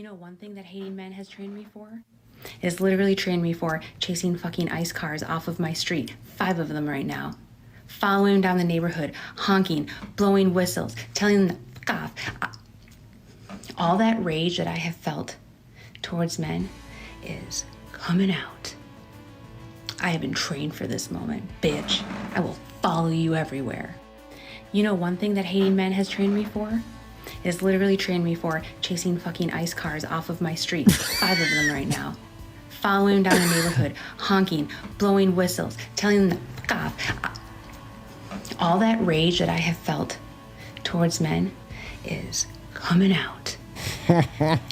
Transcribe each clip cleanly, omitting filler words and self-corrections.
know, one thing that hating men has trained me for is literally trained me for chasing fucking ice cars off of my street. 5 of them right now. Following down the neighborhood, honking, blowing whistles, telling them to fuck off. All that rage that I have felt towards men is coming out. I have been trained for this moment, bitch. I will follow you everywhere. You know, one thing that hating men has trained me for is literally trained me for chasing fucking ice cars off of my street. 5 of them right now. Following down the neighborhood, honking, blowing whistles, telling them to fuck off. All that rage that I have felt towards men is coming out. I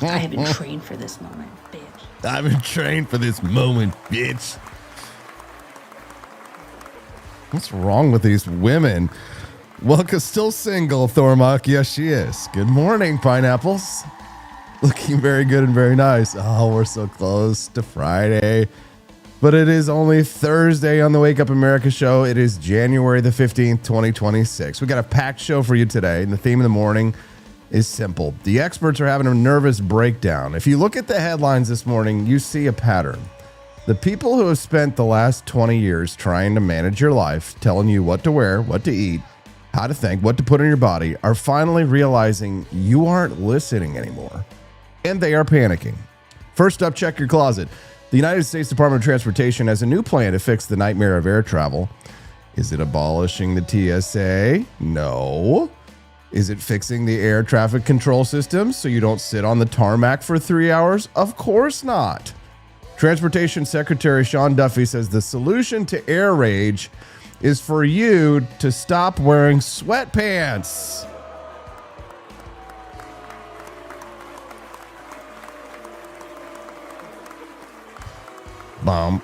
have been trained for this moment, bitch. I've been trained for this moment, bitch. What's wrong with these women? Welcome, still single, Thormock. Yes, she is. Good morning, pineapples. Looking very good and very nice. Oh, we're so close to Friday. But it is only Thursday on the Wake Up America show. It is January the 15th, 2026. We got a packed show for you today. And the theme of the morning is simple. The experts are having a nervous breakdown. If you look at the headlines this morning, you see a pattern. The people who have spent the last 20 years trying to manage your life, telling you what to wear, what to eat, how to think, what to put in your body, are finally realizing you aren't listening anymore. And they are panicking. First up, check your closet. The United States Department of Transportation has a new plan to fix the nightmare of air travel. Is it abolishing the TSA? No. Is it fixing the air traffic control system so you don't sit on the tarmac for 3 hours? Of course not. Transportation Secretary Sean Duffy says the solution to air rage is for you to stop wearing sweatpants. Mom.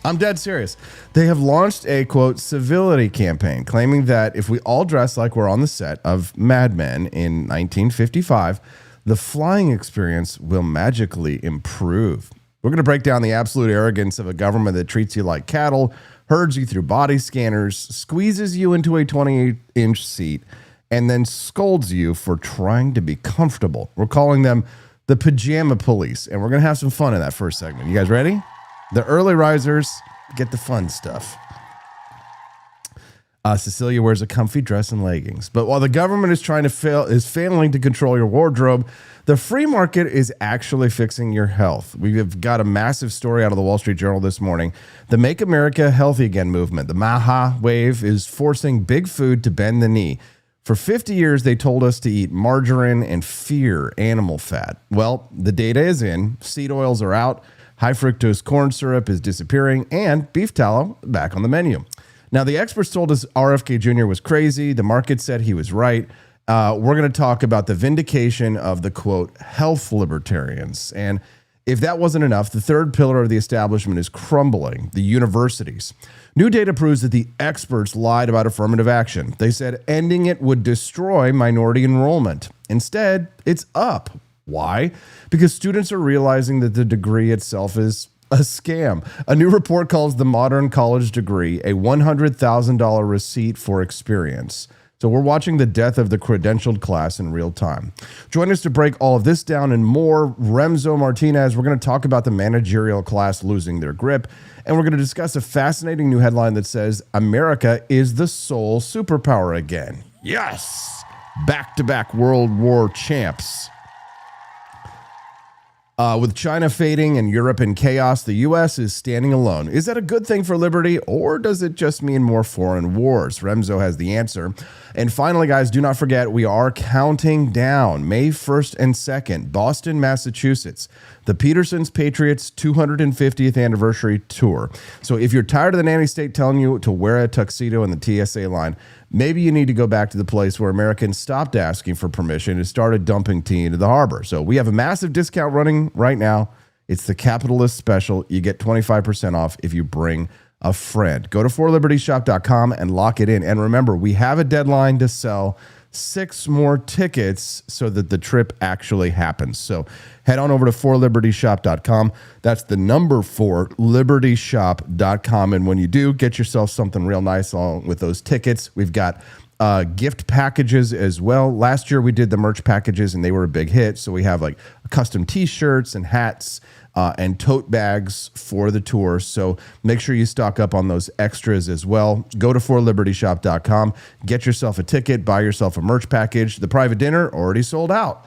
I'm dead serious. They have launched a, quote, civility campaign, claiming that if we all dress like we're on the set of Mad Men in 1955, the flying experience will magically improve. We're going to break down the absolute arrogance of a government that treats you like cattle, herds you through body scanners, squeezes you into a 28-inch seat, and then scolds you for trying to be comfortable. We're calling them the Pajama Police, and we're going to have some fun in that first segment. You guys ready? The early risers get the fun stuff. Cecilia wears a comfy dress and leggings. But while the government is failing to control your wardrobe, the free market is actually fixing your health. We've got a massive story out of the Wall Street Journal this morning. The Make America Healthy Again movement, the MAHA wave, is forcing big food to bend the knee. For 50 years, they told us to eat margarine and fear animal fat. Well, the data is in. Seed oils are out. High fructose corn syrup is disappearing. And beef tallow back on the menu. Now, the experts told us RFK Jr. was crazy. The market said he was right. We're going to talk about the vindication of the, quote, health libertarians. And if that wasn't enough, the third pillar of the establishment is crumbling, the universities. New data proves that the experts lied about affirmative action. They said ending it would destroy minority enrollment. Instead, it's up. Why? Because students are realizing that the degree itself is a scam. A new report calls the modern college degree a $100,000 receipt for experience. So we're watching the death of the credentialed class in real time. Join us to break all of this down and more. Remso Martinez, we're going to talk about the managerial class losing their grip. And we're going to discuss a fascinating new headline that says America is the sole superpower again. Yes! Back-to-back World War champs. With China fading and Europe in chaos, the U.S. is standing alone. Is that a good thing for liberty, or does it just mean more foreign wars? Remso has the answer. And finally, guys, do not forget, we are counting down May 1st and 2nd, Boston, Massachusetts, the Peterson's Patriots 250th anniversary tour. So if you're tired of the nanny state telling you to wear a tuxedo in the TSA line, maybe you need to go back to the place where Americans stopped asking for permission and started dumping tea into the harbor. So we have a massive discount running right now. It's the capitalist special. You get 25% off if you bring a friend. Go to forlibertyshop.com and lock it in. And remember, we have a deadline to sell 6 more tickets so that the trip actually happens. So head on over to forlibertyshop.com. That's the number 4, libertyshop.com. And when you do, get yourself something real nice along with those tickets. We've got gift packages as well. Last year we did the merch packages and they were a big hit. So we have like custom t-shirts and hats and tote bags for the tour. So make sure you stock up on those extras as well. Go to forlibertyshop.com, get yourself a ticket, buy yourself a merch package. The private dinner already sold out.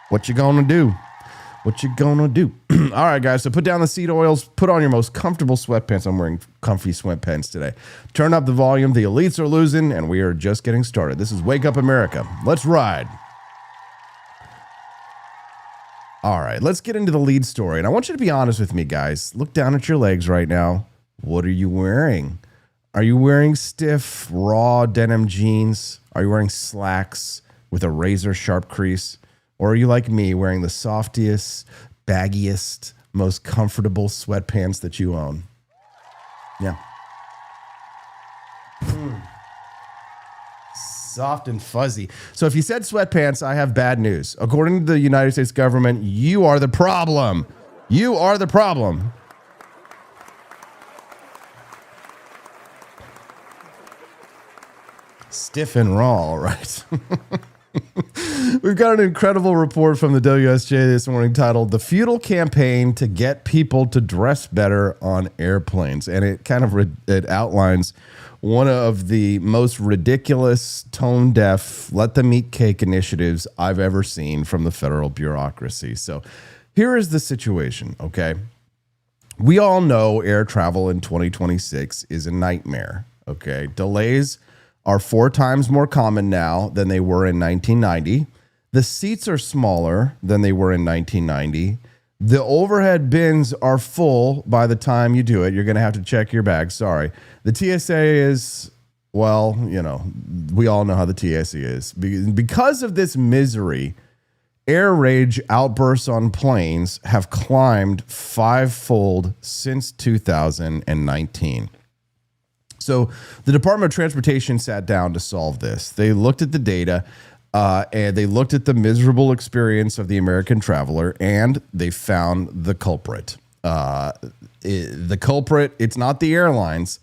What you gonna do? What you gonna do? All right, guys. So put down the seat oils. Put on your most comfortable sweatpants. I'm wearing comfy sweatpants today. Turn up the volume. The elites are losing, and we are just getting started. This is Wake Up America. Let's ride. All right, let's get into the lead story. And I want you to be honest with me, guys. Look down at your legs right now. What are you wearing? Are you wearing stiff, raw denim jeans? Are you wearing slacks with a razor sharp crease? Or are you like me, wearing the softiest, baggiest, most comfortable sweatpants that you own? Yeah. Soft and fuzzy. So if you said sweatpants, I have bad news. According to the United States government, you are the problem. You are the problem. Stiff and raw, all right. We've got an incredible report from the WSJ this morning titled "The Futile Campaign to Get People to Dress Better on Airplanes." And it kind of it outlines one of the most ridiculous, tone-deaf, let-them-eat-cake initiatives I've ever seen from the federal bureaucracy. So here is the situation, okay? We all know air travel in 2026 is a nightmare, okay? Delays are 4 times more common now than they were in 1990. The seats are smaller than they were in 1990. The overhead bins are full by the time you do it. You're going to have to check your bag. Sorry. The TSA is, well, you know, we all know how the TSA is. Because of this misery, air rage outbursts on planes have climbed 5-fold since 2019. So the Department of Transportation sat down to solve this. They looked at the data and they looked at the miserable experience of the American traveler, and they found the culprit. The culprit, it's not the airlines.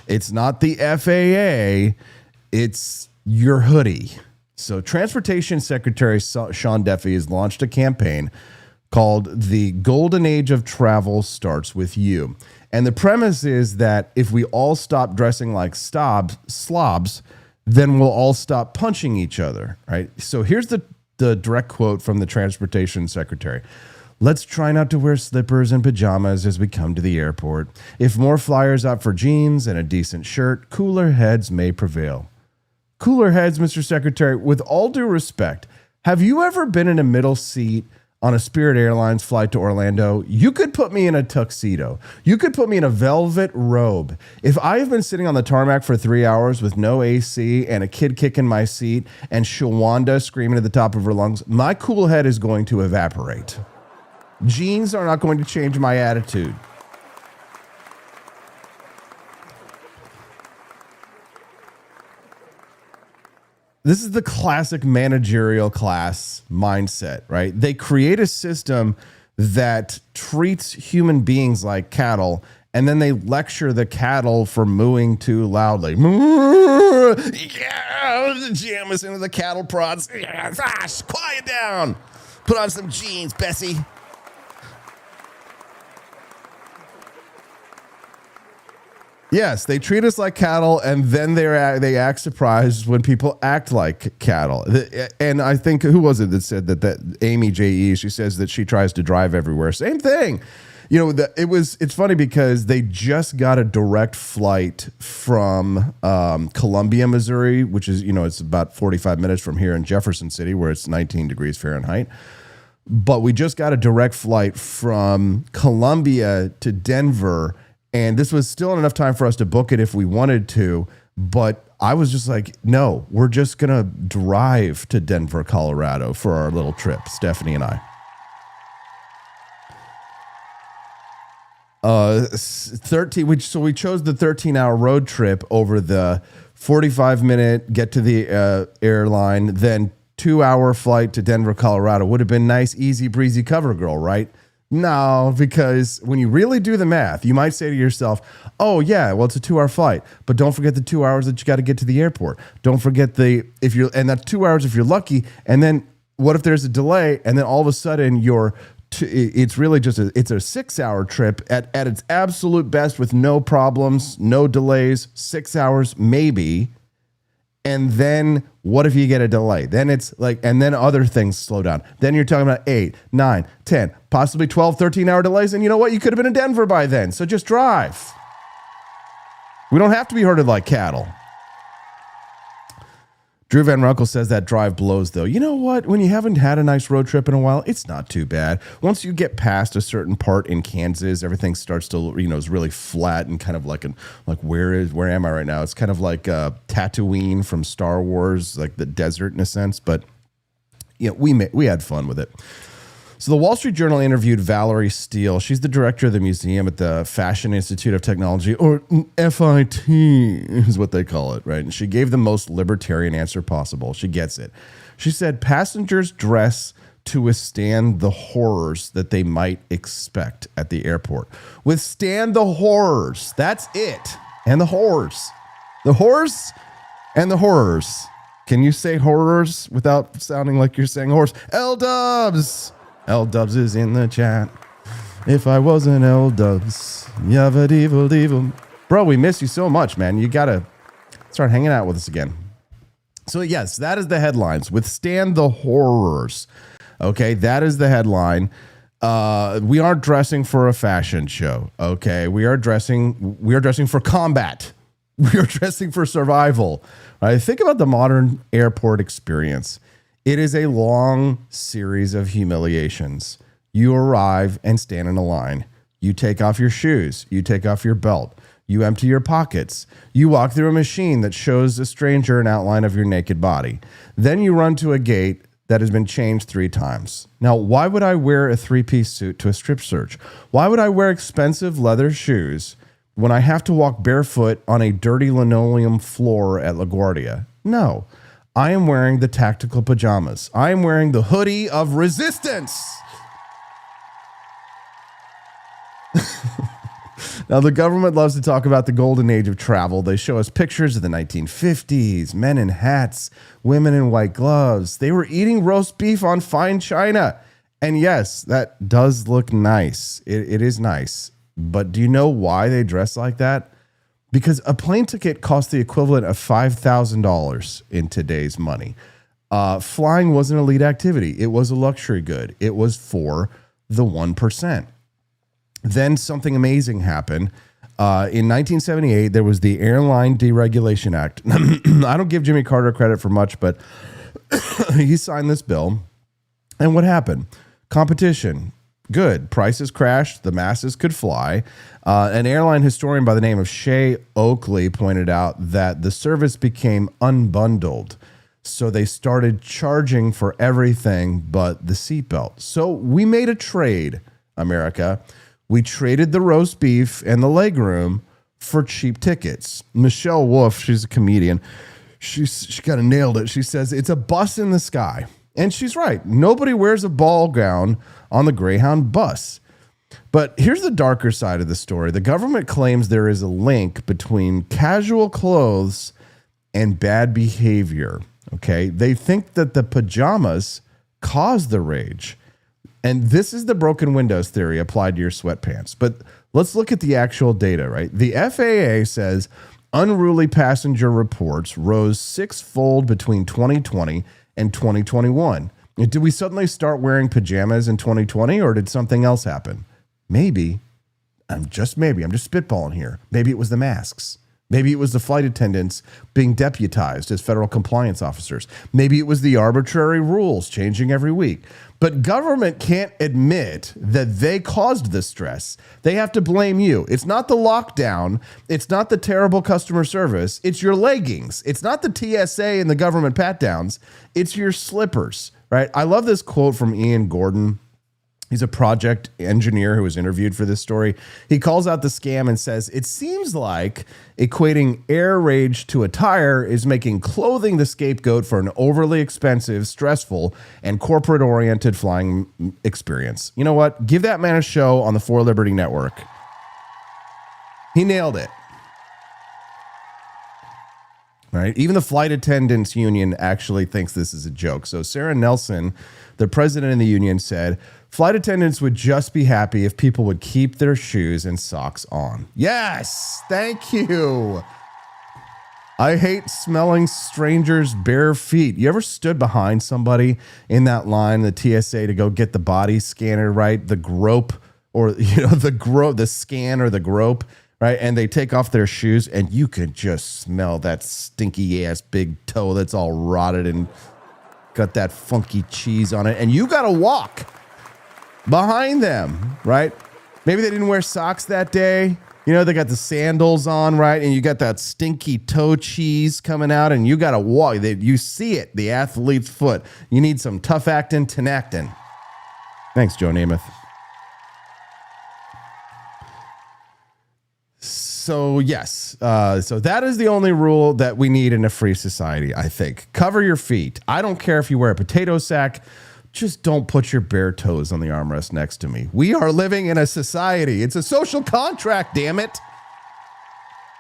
It's not the FAA. It's your hoodie. So Transportation Secretary Sean Duffy has launched a campaign called "The Golden Age of Travel Starts With You." And the premise is that if we all stop dressing like slobs, then we'll all stop punching each other, right? So here's the direct quote from the Transportation Secretary. "Let's try not to wear slippers and pajamas as we come to the airport. If more flyers opt for jeans and a decent shirt, cooler heads may prevail." Cooler heads, Mr. Secretary, with all due respect, have you ever been in a middle seat on a Spirit Airlines flight to Orlando? You could put me in a tuxedo. You could put me in a velvet robe. If I have been sitting on the tarmac for 3 hours with no AC and a kid kicking my seat and Shawanda screaming at the top of her lungs, my cool head is going to evaporate. Jeans are not going to change my attitude. This is the classic managerial class mindset, right? They create a system that treats human beings like cattle, and then they lecture the cattle for mooing too loudly. Yeah, jam us into the cattle prods. Gosh, quiet down. Put on some jeans, Bessie. Yes, they treat us like cattle, and then they act surprised when people act like cattle. And I think, who was it that said that Amy J.E., she says that she tries to drive everywhere. Same thing. You know, it's funny because they just got a direct flight from Columbia, Missouri, which is, you know, it's about 45 minutes from here in Jefferson City, where it's 19 degrees Fahrenheit. But we just got a direct flight from Columbia to Denver, and this was still enough time for us to book it if we wanted to. But I was just like, no, we're just going to drive to Denver, Colorado for our little trip, Stephanie and I. 13. So we chose the 13-hour road trip over the 45-minute get to the airline, then 2-hour flight to Denver, Colorado. Would have been nice, easy breezy cover girl, right? No, because when you really do the math, you might say to yourself, oh, yeah, well, it's a 2-hour flight. But don't forget the 2 hours that you got to get to the airport. Don't forget and that's 2 hours if you're lucky. And then what if there's a delay? And then all of a sudden it's really just it's a 6-hour trip at its absolute best with no problems, no delays, 6 hours maybe. And then what if you get a delay? Then it's like, and then other things slow down. Then you're talking about 8, 9, 10, possibly 12, 13-hour delays. And you know what? You could have been in Denver by then. So just drive. We don't have to be herded like cattle. Drew Van Runkle says that drive blows, though. You know what? When you haven't had a nice road trip in a while, it's not too bad. Once you get past a certain part in Kansas, everything starts to, is really flat and kind of like where am I right now? It's kind of like Tatooine from Star Wars, like the desert in a sense. But we had fun with it. So the Wall Street Journal interviewed Valerie Steele. She's the director of the museum at the Fashion Institute of Technology, or FIT is what they call it, right? And she gave the most libertarian answer possible. She gets it. She said, passengers dress to withstand the horrors that they might expect at the airport. Withstand the horrors. That's it. And the horrors. The horrors and the horrors. Can you say horrors without sounding like you're saying horse? L-Dubs. L-Dubs is in the chat. If I wasn't L-Dubs. Yavadevil. Bro, we miss you so much, man. You got to start hanging out with us again. So, yes, that is the headlines. Withstand the horrors. Okay, that is the headline. We aren't dressing for a fashion show. Okay, we are dressing for combat. We are dressing for survival. Right? Think about the modern airport experience. It is a long series of humiliations. You arrive and stand in a line. You take off your shoes. You take off your belt. You empty your pockets. You walk through a machine that shows a stranger an outline of your naked body. Then you run to a gate that has been changed 3 times. Now, why would I wear a 3-piece suit to a strip search? Why would I wear expensive leather shoes when I have to walk barefoot on a dirty linoleum floor at LaGuardia? No. I am wearing the tactical pajamas. I am wearing the hoodie of resistance. Now, the government loves to talk about the golden age of travel. They show us pictures of the 1950s, men in hats, women in white gloves. They were eating roast beef on fine china. And yes, that does look nice. It is nice. But do you know why they dress like that? Because a plane ticket cost the equivalent of $5,000 in today's money. Flying was an elite activity. It was a luxury good. It was for the 1%. Then something amazing happened. In 1978, there was the Airline Deregulation Act. I don't give Jimmy Carter credit for much, but he signed this bill. And what happened? Competition. Good. Prices crashed. The masses could fly. An airline historian by the name of Shay Oakley pointed out that the service became unbundled. So they started charging for everything but the seatbelt. So we made a trade, America. We traded the roast beef and the legroom for cheap tickets. Michelle Wolf, she's a comedian. She kind of nailed it. She says, it's a bus in the sky. And she's right. Nobody wears a ball gown on the Greyhound bus. But here's the darker side of the story. The government claims there is a link between casual clothes and bad behavior. Okay. They think that the pajamas cause the rage. And this is the broken windows theory applied to your sweatpants. But let's look at the actual data, right? The FAA says unruly passenger reports rose 6-fold between 2020 and 2021. Did we suddenly start wearing pajamas in 2020, or did something else happen? Maybe. I'm just spitballing here. Maybe it was the masks. Maybe it was the flight attendants being deputized as federal compliance officers. Maybe it was the arbitrary rules changing every week. But government can't admit that they caused the stress. They have to blame you. It's not the lockdown. It's not the terrible customer service. It's your leggings. It's not the TSA and the government pat downs. It's your slippers, right? I love this quote from Ian Gordon. He's a project engineer who was interviewed for this story. He calls out the scam and says, it seems like equating air rage to attire is making clothing the scapegoat for an overly expensive, stressful, and corporate-oriented flying experience. You know what? Give that man a show on the For Liberty Network. He nailed it. Right? Even the flight attendants union actually thinks this is a joke. So Sarah Nelson, the president of the union, said, flight attendants would just be happy if people would keep their shoes and socks on. Yes, thank you. I hate smelling strangers' bare feet. You ever stood behind somebody in that line, the TSA, to go get the body scanner, right? The grope, or the scan or the grope, right? And they take off their shoes and you can just smell that stinky ass big toe that's all rotted and got that funky cheese on it. And you got to walk behind them, right? Maybe they didn't wear socks that day. They got the sandals on, right? And you got that stinky toe cheese coming out and you got to walk. You see it, the athlete's foot. You need some tough actin', tenactin'. Thanks, Joe Namath. So, yes. So that is the only rule that we need in a free society, I think. Cover your feet. I don't care if you wear a potato sack. Just don't put your bare toes on the armrest next to me. We are living in a society. It's a social contract, damn it.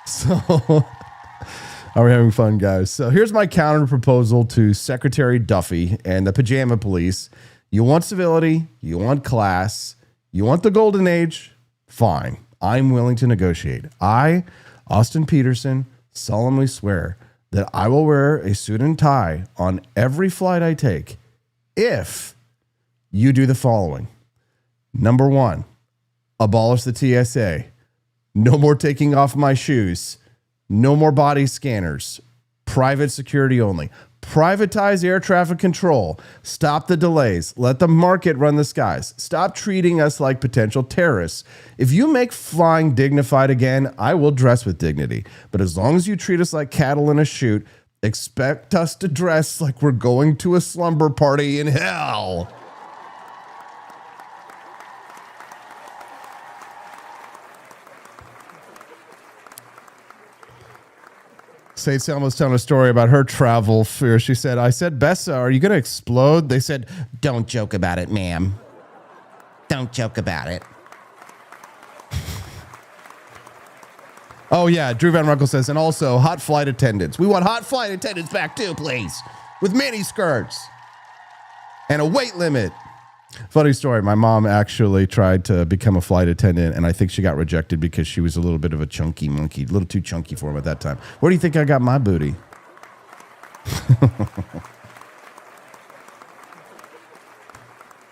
So, are we having fun, guys? So here's my counter proposal to Secretary Duffy and the Pajama Police. You want civility, you want class, you want the golden age, fine. I'm willing to negotiate. I, Austin Peterson, solemnly swear that I will wear a suit and tie on every flight I take if you do the following. Number 1, abolish the TSA. No more taking off my shoes. No more body scanners. Private security only. Privatize air traffic control. Stop the delays. Let the market run the skies. Stop treating us like potential terrorists. If you make flying dignified again, I will dress with dignity. But as long as you treat us like cattle in a chute, expect us to dress like we're going to a slumber party in hell. St. Selma's telling a story about her travel fear. She said, I said, Bessa, are you going to explode? They said, don't joke about it, ma'am. Don't joke about it. Oh, yeah. Drew Van Runkle says, and also hot flight attendants. We want hot flight attendants back too, please. With mini skirts and a weight limit. Funny story. My mom actually tried to become a flight attendant, and I think she got rejected because she was a little bit of a chunky monkey, a little too chunky for him at that time. Where do you think I got my booty?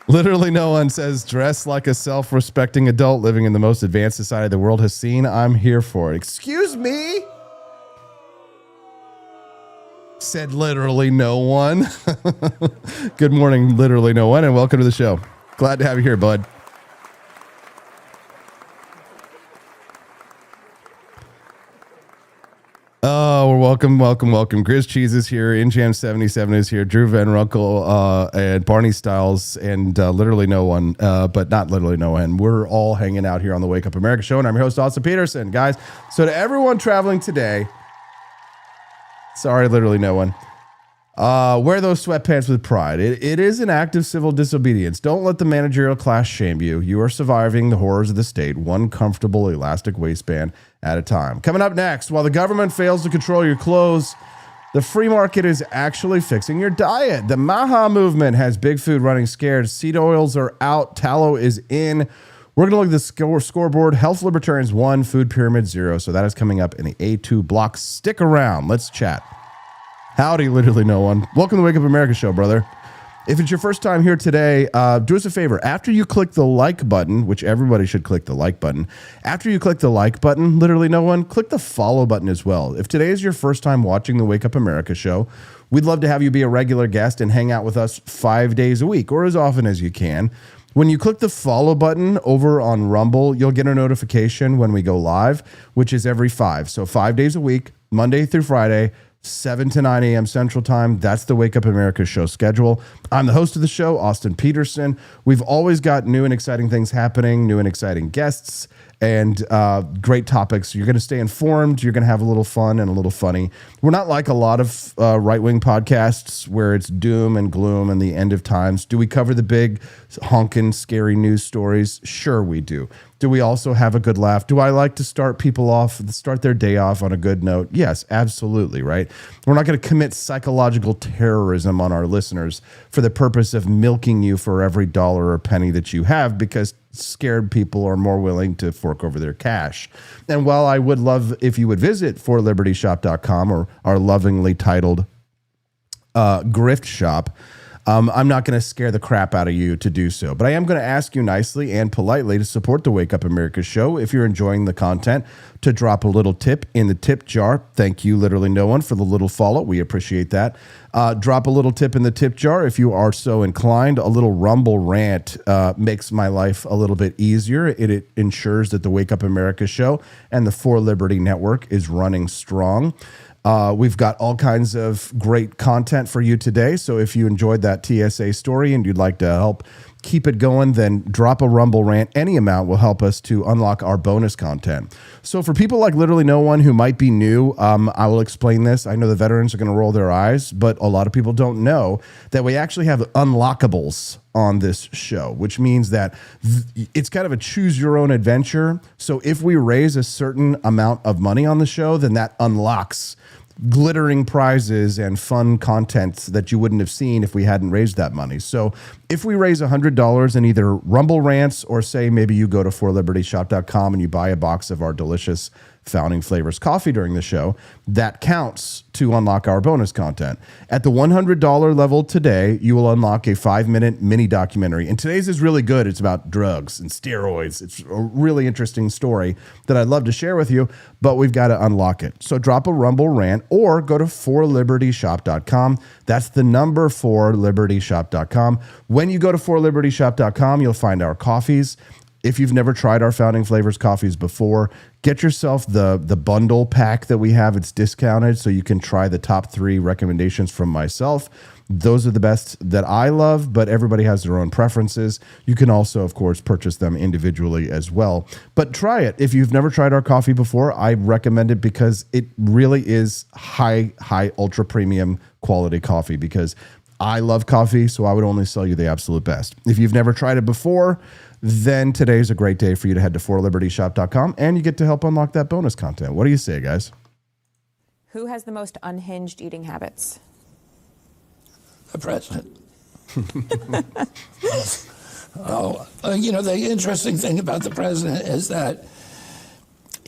Literally no one says dress like a self-respecting adult living in the most advanced society the world has seen. I'm here for it. Excuse me? Said literally no one. Good morning, literally no one, and welcome to the show. Glad to have you here, bud. Oh, we're welcome. Grizz Cheese is here. InJam77 is here. Drew Van Runkle and Barney Styles and literally no one, but not literally no one. We're all hanging out here on the Wake Up America show, and I'm your host, Austin Peterson. Guys, so to everyone traveling today, sorry, literally no one. Wear those sweatpants with pride. It is an act of civil disobedience. Don't let the managerial class shame you. You are surviving the horrors of the state, one comfortable elastic waistband at a time. Coming up next, while the government fails to control your clothes, the free market is actually fixing your diet. The MAHA movement has big food running scared. Seed oils are out. Tallow is in. We're going to look at the scoreboard. Health Libertarians 1, Food Pyramid 0. So that is coming up in the A2 block. Stick around. Let's chat. Howdy, literally no one. Welcome to the Wake Up America show, brother. If it's your first time here today, do us a favor. After you click the like button, which everybody should click the like button. After you click the like button, literally no one, click the follow button as well. If today is your first time watching the Wake Up America show, we'd love to have you be a regular guest and hang out with us 5 days a week or as often as you can. When you click the follow button over on Rumble, you'll get a notification when we go live, which is every 5. So 5 days a week, Monday through Friday, 7 to 9 a.m. Central Time. That's the Wake Up America show schedule. I'm the host of the show, Austin Peterson. We've always got new and exciting things happening, new and exciting guests, and great topics. You're going to stay informed. You're going to have a little fun and a little funny. We're not like a lot of right-wing podcasts where it's doom and gloom and the end of times. Do we cover the big, honking, scary news stories? Sure we do. Do we also have a good laugh? Do I like to start their day off on a good note? Yes, absolutely, right? We're not going to commit psychological terrorism on our listeners for the purpose of milking you for every dollar or penny that you have, because scared people are more willing to fork over their cash. And while I would love if you would visit forlibertyshop.com, or our lovingly titled grift shop, I'm not going to scare the crap out of you to do so, but I am going to ask you nicely and politely to support the Wake Up America show. If you're enjoying the content, to drop a little tip in the tip jar. Thank you, literally no one, for the little follow. We appreciate that. Drop a little tip in the tip jar if you are so inclined. A little Rumble rant makes my life a little bit easier. It ensures that the Wake Up America show and the For Liberty Network is running strong. We've got all kinds of great content for you today. So if you enjoyed that TSA story and you'd like to help keep it going, then drop a Rumble rant. Any amount will help us to unlock our bonus content. So for people like literally no one who might be new, I will explain this. I know the veterans are going to roll their eyes, but a lot of people don't know that we actually have unlockables on this show, which means that it's kind of a choose your own adventure. So if we raise a certain amount of money on the show, then that unlocks glittering prizes and fun content that you wouldn't have seen if we hadn't raised that money. So if we raise $100 in either Rumble rants, or say maybe you go to forlibertyshop.com and you buy a box of our delicious Founding Flavors coffee during the show, that counts to unlock our bonus content. At the $100 level today, you will unlock a 5-minute mini documentary. And today's is really good. It's about drugs and steroids. It's a really interesting story that I'd love to share with you, but we've got to unlock it. So drop a Rumble rant or go to forlibertyshop.com. That's the number forlibertyshop.com. When you go to forlibertyshop.com, you'll find our coffees. If you've never tried our Founding Flavors coffees before, get yourself the bundle pack that we have. It's discounted, so you can try the top 3 recommendations from myself. Those are the best that I love, but everybody has their own preferences. You can also, of course, purchase them individually as well. But try it. If you've never tried our coffee before, I recommend it because it really is high, ultra premium quality coffee, because I love coffee, so I would only sell you the absolute best. If you've never tried it before, then today's a great day for you to head to forlibertyshop.com, and you get to help unlock that bonus content. What do you say, guys? Who has the most unhinged eating habits? The president. The interesting thing about the president is that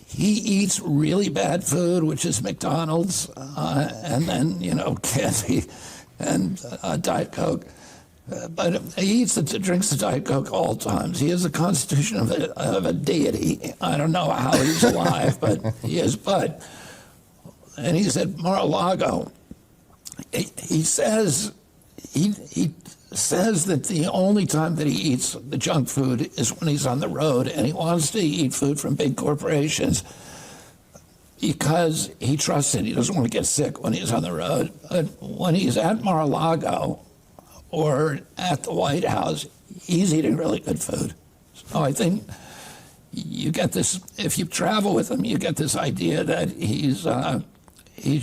he eats really bad food, which is McDonald's, and then, candy and Diet Coke. But he drinks the Diet Coke all times. He has the constitution of a deity. I don't know how he's alive, but he is. And he's at Mar-a-Lago. He says that the only time that he eats the junk food is when he's on the road, and he wants to eat food from big corporations because he trusts it. He doesn't want to get sick when he's on the road. But when he's at Mar-a-Lago or at the White House, he's eating really good food. So I think you get this, if you travel with him, you get this idea that he's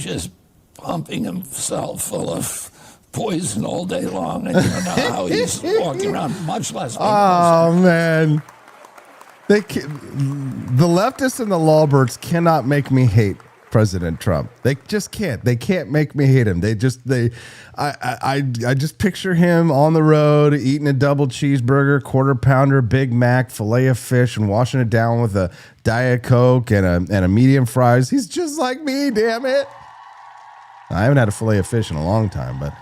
just pumping himself full of poison all day long, and you don't know how he's walking around, much less. Oh, man. The leftists and the lawbirds cannot make me hate President Trump. They just can't. They can't make me hate him. I just picture him on the road eating a double cheeseburger, quarter pounder, Big Mac, filet of fish, and washing it down with a Diet Coke and a medium fries. He's just like me, damn it. I haven't had a filet of fish in a long time, but.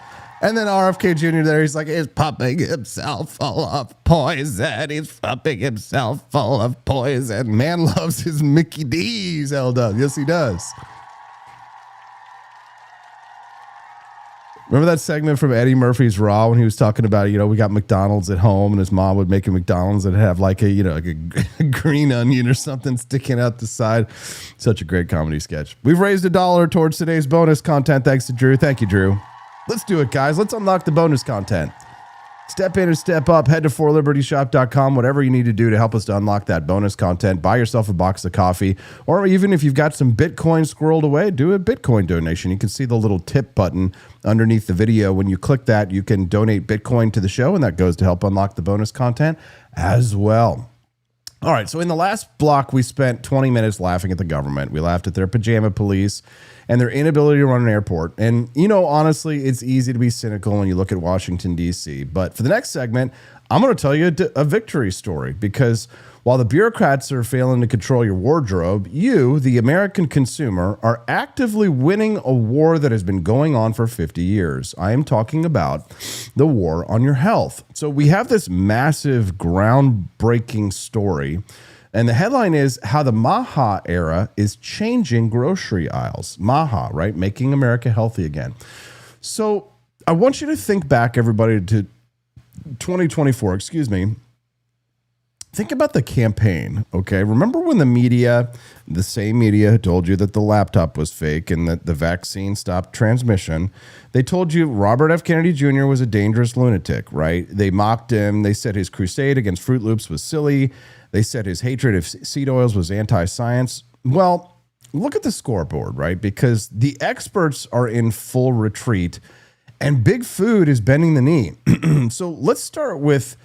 And then RFK Jr. there, he's like, he's pumping himself full of poison. He's pumping himself full of poison. Man loves his Mickey D's, L does. Yes, he does. Remember that segment from Eddie Murphy's Raw when he was talking about, we got McDonald's at home and his mom would make a McDonald's and have like a green onion or something sticking out the side. Such a great comedy sketch. We've raised $1 towards today's bonus content. Thanks to Drew. Thank you, Drew. Let's do it, guys. Let's unlock the bonus content. Step in or step up. Head to forlibertyshop.com. Whatever you need to do to help us to unlock that bonus content. Buy yourself a box of coffee. Or even if you've got some Bitcoin squirreled away, do a Bitcoin donation. You can see the little tip button underneath the video. When you click that, you can donate Bitcoin to the show, and that goes to help unlock the bonus content as well. All right, so in the last block, we spent 20 minutes laughing at the government. We laughed at their pajama police and their inability to run an airport. And, honestly, it's easy to be cynical when you look at Washington, D.C. But for the next segment, I'm going to tell you a victory story, because while the bureaucrats are failing to control your wardrobe, you, the American consumer, are actively winning a war that has been going on for 50 years. I am talking about the war on your health. So we have this massive, groundbreaking story, and the headline is how the MAHA era is changing grocery aisles. MAHA, right? Making America Healthy Again. So I want you to think back, everybody, to 2024, Think about the campaign, okay? Remember when the same media told you that the laptop was fake and that the vaccine stopped transmission? They told you Robert F. Kennedy Jr. was a dangerous lunatic, right? They mocked him. They said his crusade against Fruit Loops was silly. They said his hatred of seed oils was anti-science. Well, look at the scoreboard, right? Because the experts are in full retreat and big food is bending the knee. So let's start with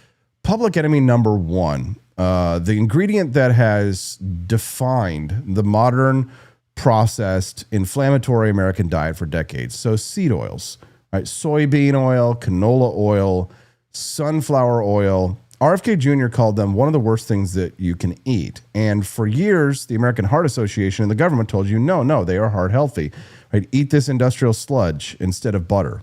public enemy number one, the ingredient that has defined the modern processed inflammatory American diet for decades. So seed oils, right? Soybean oil, canola oil, sunflower oil. RFK Jr. called them one of the worst things that you can eat. And for years, the American Heart Association and the government told you, no, they are heart healthy, right? Eat this industrial sludge instead of butter.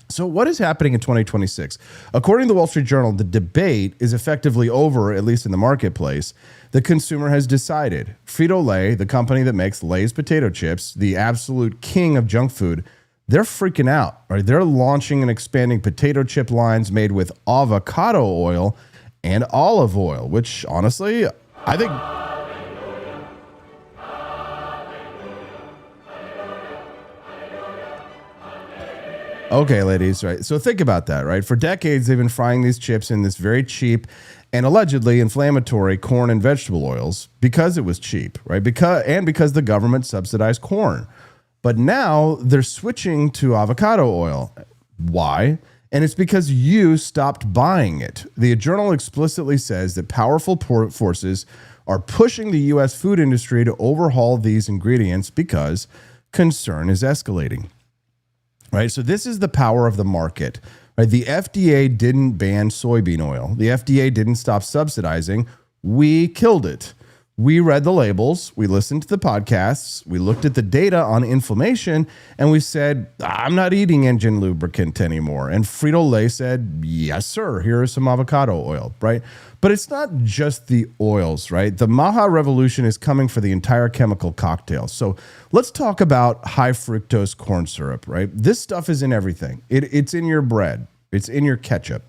So what is happening in 2026? According to the Wall Street Journal, the debate is effectively over, at least in the marketplace. The consumer has decided. Frito-Lay, the company that makes Lay's potato chips, the absolute king of junk food, they're freaking out, right? They're launching and expanding potato chip lines made with avocado oil and olive oil, which honestly, I think... Okay, ladies, right? So think about that, right? For decades, they've been frying these chips in this very cheap and allegedly inflammatory corn and vegetable oils because it was cheap, right? Because the government subsidized corn. But now they're switching to avocado oil. Why? And it's because you stopped buying it. The journal explicitly says that powerful forces are pushing the U.S. food industry to overhaul these ingredients because concern is escalating. Right, so this is the power of the market. Right, the FDA didn't ban soybean oil. The FDA didn't stop subsidizing. We killed it. We read the labels. We listened to the podcasts. We looked at the data on inflammation, and we said, "I'm not eating engine lubricant anymore." And Frito-Lay said, "Yes, sir. Here is some avocado oil." Right, but it's not just the oils. Right, the MAHA revolution is coming for the entire chemical cocktail. So let's talk about high fructose corn syrup. Right, this stuff is in everything. It's in your bread. It's in your ketchup.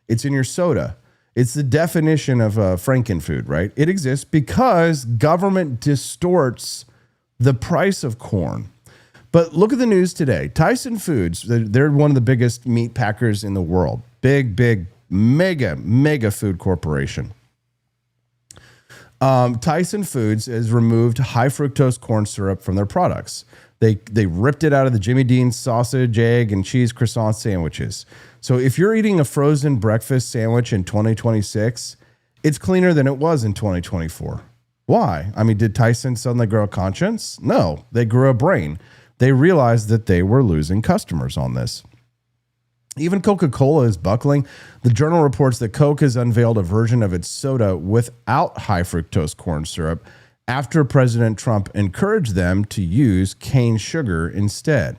It's in your soda. It's the definition of frankenfood, right? It exists because government distorts the price of corn. But look at the news today. Tyson Foods, they're one of the biggest meat packers in the world. Big, mega food corporation. Tyson Foods has removed high fructose corn syrup from their products. They ripped it out of the Jimmy Dean's sausage, egg, and cheese croissant sandwiches. So if you're eating a frozen breakfast sandwich in 2026, it's cleaner than it was in 2024. Why? I mean, did Tyson suddenly grow a conscience? No, they grew a brain. They realized that they were losing customers on this. Even Coca-Cola is buckling. The journal reports that Coke has unveiled a version of its soda without high fructose corn syrup after President Trump encouraged them to use cane sugar instead.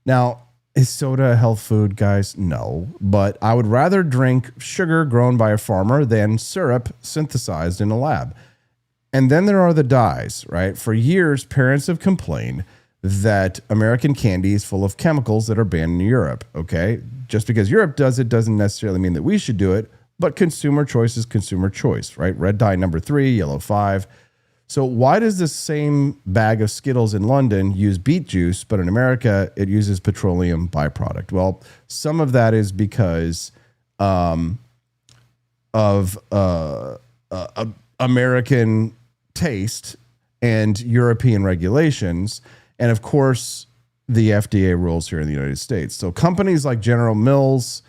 Now, is soda a health food, guys? No, but I would rather drink sugar grown by a farmer than syrup synthesized in a lab. And then there are the dyes, right? For years, parents have complained that American candy is full of chemicals that are banned in Europe. Okay. Just because Europe does it doesn't necessarily mean that we should do it, but consumer choice is consumer choice, right? Red dye number 3, yellow 5. So why does the same bag of Skittles in London use beet juice, but in America it uses petroleum byproduct? Well, some of that is because of American taste and European regulations, and of course the FDA rules here in the United States. So companies like General Mills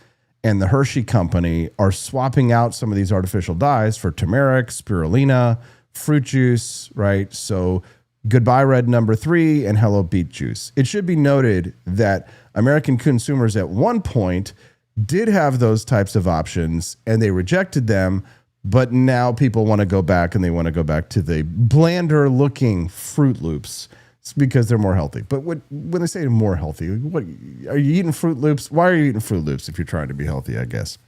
and the Hershey Company are swapping out some of these artificial dyes for turmeric, spirulina, fruit juice, right? So goodbye red number 3 and hello beet juice. It should be noted that American consumers at one point did have those types of options and they rejected them, but now people want to go back and they want to go back to the blander looking Fruit Loops. It's because they're more healthy. But when they say more healthy, what are you eating Fruit Loops? Why are you eating Fruit Loops if you're trying to be healthy, I guess?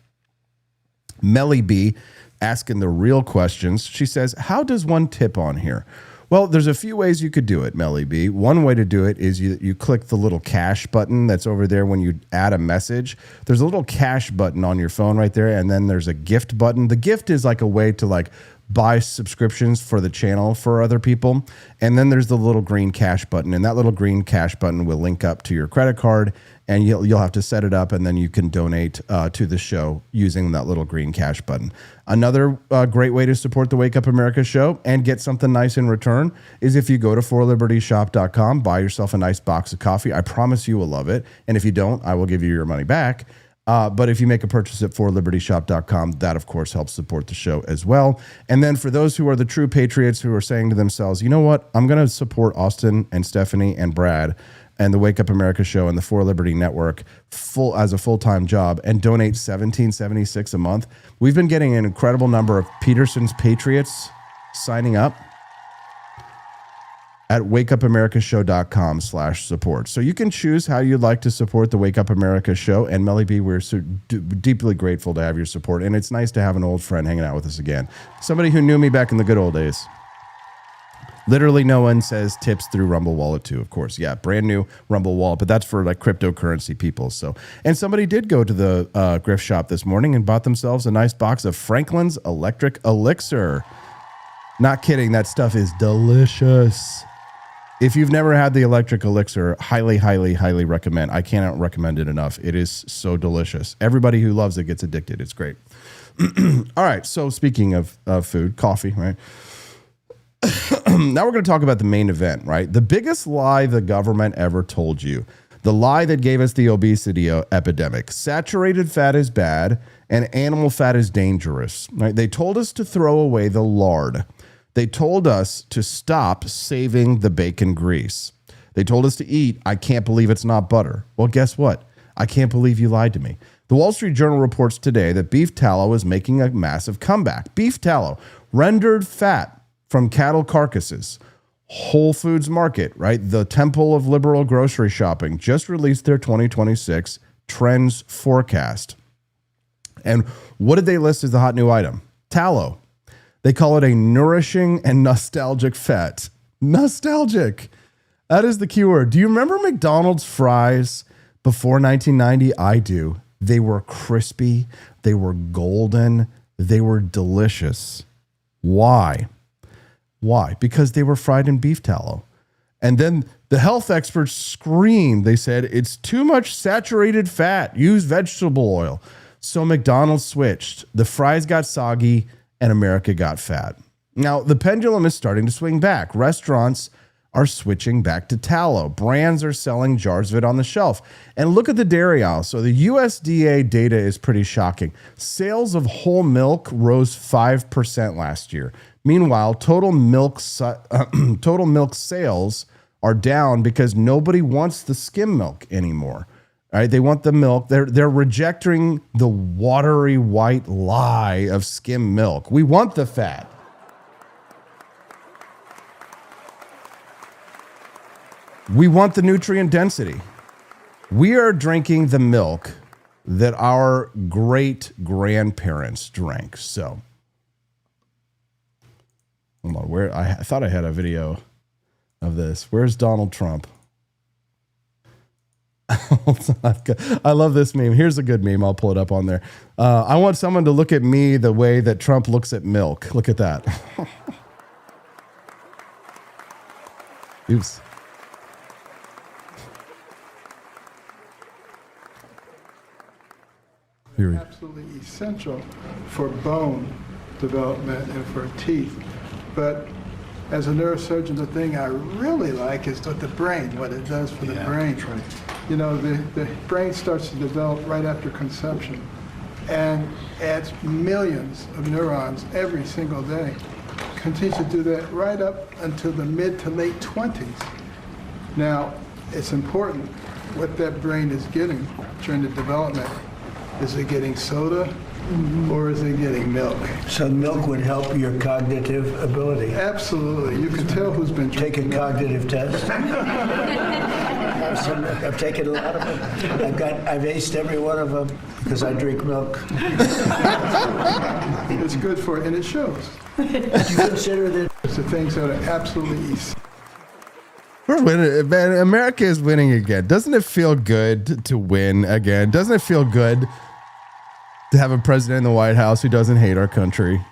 Melly B asking the real questions. She says, how does one tip on here? Well, there's a few ways you could do it, Melly B. One way to do it is you click the little cash button that's over there when you add a message. There's a little cash button on your phone right there, and then there's a gift button. The gift is like a way to like buy subscriptions for the channel for other people. And then there's the little green cash button, and that little green cash button will link up to your credit card, and you'll have to set it up, and then you can donate to the show using that little green cash button. Another great way to support the Wake Up America show and get something nice in return is if you go to forlibertyshop.com, buy yourself a nice box of coffee. I promise you will love it. And if you don't, I will give you your money back. But if you make a purchase at forlibertyshop.com, that of course helps support the show as well. And then for those who are the true patriots who are saying to themselves, you know what, I'm going to support Austin and Stephanie and Brad and the Wake Up America show and the For Liberty Network as a full-time job and donate $17.76 a month. We've been getting an incredible number of Peterson's Patriots signing up at wakeupamericashow.com/support. So you can choose how you'd like to support the Wake Up America show. And Melly B, we're so deeply grateful to have your support. And it's nice to have an old friend hanging out with us again. Somebody who knew me back in the good old days. Literally no one says tips through Rumble Wallet too, of course. Yeah, brand new Rumble Wallet, but that's for like cryptocurrency people. So, and somebody did go to the Griff shop this morning and bought themselves a nice box of Franklin's Electric Elixir. Not kidding, that stuff is delicious. If you've never had the Electric Elixir, highly, highly, highly recommend. I cannot recommend it enough. It is so delicious. Everybody who loves it gets addicted. It's great. All right, so speaking of food, coffee, right? Now we're going to talk about the main event, right? The biggest lie the government ever told you. The lie that gave us the obesity epidemic. Saturated fat is bad and animal fat is dangerous, right? They told us to throw away the lard. They told us to stop saving the bacon grease. They told us to eat, I can't believe it's not butter. Well, guess what? I can't believe you lied to me. The Wall Street Journal reports today that beef tallow is making a massive comeback. Beef tallow, rendered fat from cattle carcasses. Whole Foods Market, right? The temple of liberal grocery shopping, just released their 2026 trends forecast. And what did they list as the hot new item? Tallow. They call it a nourishing and nostalgic fat. Nostalgic. That is the key word. Do you remember McDonald's fries before 1990? I do. They were crispy. They were golden. They were delicious. Why? Why? Because they were fried in beef tallow. And then the health experts screamed. They said, it's too much saturated fat. Use vegetable oil. So McDonald's switched. The fries got soggy and America got fat. Now, the pendulum is starting to swing back. Restaurants are switching back to tallow. Brands are selling jars of it on the shelf. And look at the dairy aisle. So the USDA data is pretty shocking. Sales of whole milk rose 5% last year. Meanwhile, total milk sales are down because nobody wants the skim milk anymore. Right? They want the milk. They're rejecting the watery white lie of skim milk. We want the fat. We want the nutrient density. We are drinking the milk that our great grandparents drank. So, hold on. I thought I had a video of this. Where's Donald Trump? I love this meme. Here's a good meme. I'll pull it up on there. I want someone to look at me the way that Trump looks at milk. Look at that. Oops. Absolutely essential for bone development and for teeth. But as a neurosurgeon, the thing I really like is what the brain, what it does for the brain. Right. You know, the brain starts to develop right after conception and adds millions of neurons every single day. Continues to do that right up until the mid to late 20s. Now, it's important what that brain is getting during the development. Is it getting soda or is it getting milk? So milk would help your cognitive ability. Absolutely. You can tell who's been drinking. Take a cognitive test. I've taken a lot of them. I've aced every one of them because I drink milk. It's good for it, and it shows. Do you consider that? It's the things that are absolutely easy. We're winning, man. America is winning again. Doesn't it feel good to win again? Doesn't it feel good to have a president in the White House who doesn't hate our country?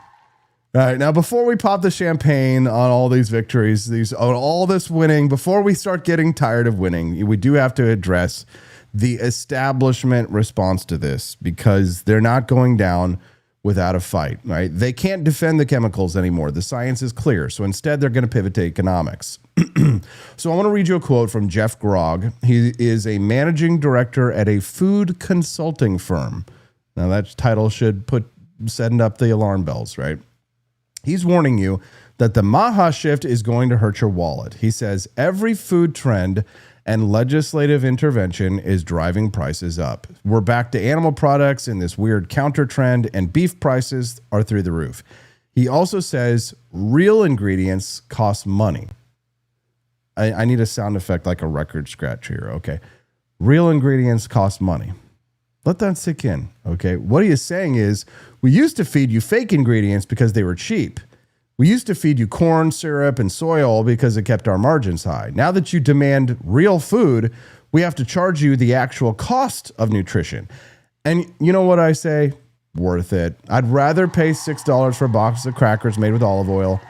All right, now before we pop the champagne on all these victories, on all this winning, before we start getting tired of winning, we do have to address the establishment response to this because they're not going down without a fight, right? They can't defend the chemicals anymore. The science is clear. So instead, they're going to pivot to economics. So I want to read you a quote from Jeff Grogg. He is a managing director at a food consulting firm. Now that title should setting up the alarm bells, right? He's warning you that the MAHA shift is going to hurt your wallet. He says every food trend and legislative intervention is driving prices up. We're back to animal products in this weird counter trend, and beef prices are through the roof. He also says real ingredients cost money. I need a sound effect like a record scratch here, okay? Real ingredients cost money. Let that sink in, okay? What he is saying is, we used to feed you fake ingredients because they were cheap. We used to feed you corn syrup and soy oil because it kept our margins high. Now that you demand real food, we have to charge you the actual cost of nutrition. And you know what I say? Worth it. I'd rather pay $6 for a box of crackers made with olive oil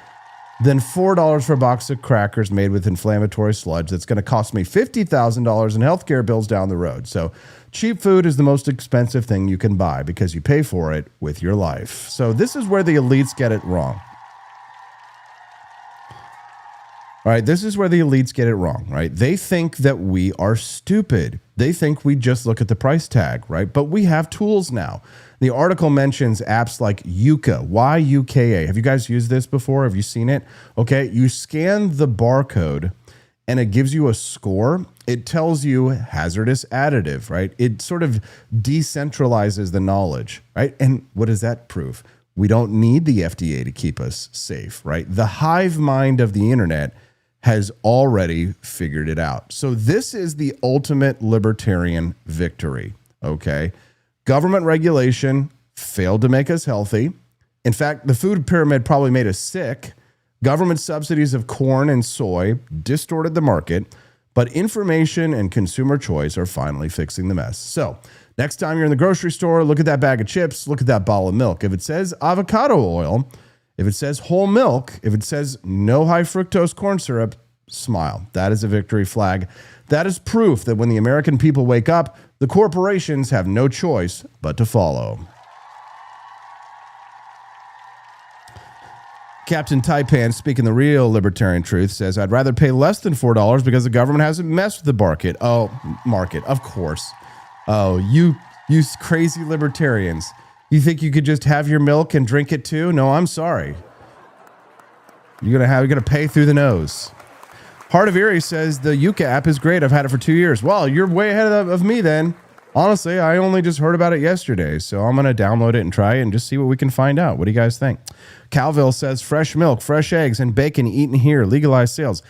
than $4 for a box of crackers made with inflammatory sludge that's going to cost me $50,000 in healthcare bills down the road. So cheap food is the most expensive thing you can buy because you pay for it with your life. So this is where the elites get it wrong. All right, this is where the elites get it wrong, right? They think that we are stupid. They think we just look at the price tag, right? But we have tools now. The article mentions apps like Yuka, Y-U-K-A. Have you guys used this before? Have you seen it? Okay, you scan the barcode and it gives you a score. It tells you hazardous additive, right? It sort of decentralizes the knowledge, right? And what does that prove? We don't need the FDA to keep us safe, right? The hive mind of the internet has already figured it out. So this is the ultimate libertarian victory, okay? Government regulation failed to make us healthy. In fact, the food pyramid probably made us sick. Government subsidies of corn and soy distorted the market, but information and consumer choice are finally fixing the mess. So next time you're in the grocery store, look at that bag of chips, look at that bottle of milk. If it says avocado oil, if it says whole milk, if it says no high fructose corn syrup, smile. That is a victory flag. That is proof that when the American people wake up, the corporations have no choice but to follow. Captain Taipan, speaking the real libertarian truth, says, I'd rather pay less than $4 because the government hasn't messed with the market. Oh, market, of course. Oh, you crazy libertarians. You think you could just have your milk and drink it too? No, I'm sorry. You're gonna pay through the nose. Heart of Erie says the Yuka app is great. I've had it for 2 years. Well, you're way ahead of me then. Honestly, I only just heard about it yesterday, so I'm going to download it and try it and just see what we can find out. What do you guys think? Calville says fresh milk, fresh eggs, and bacon eaten here. Legalized sales.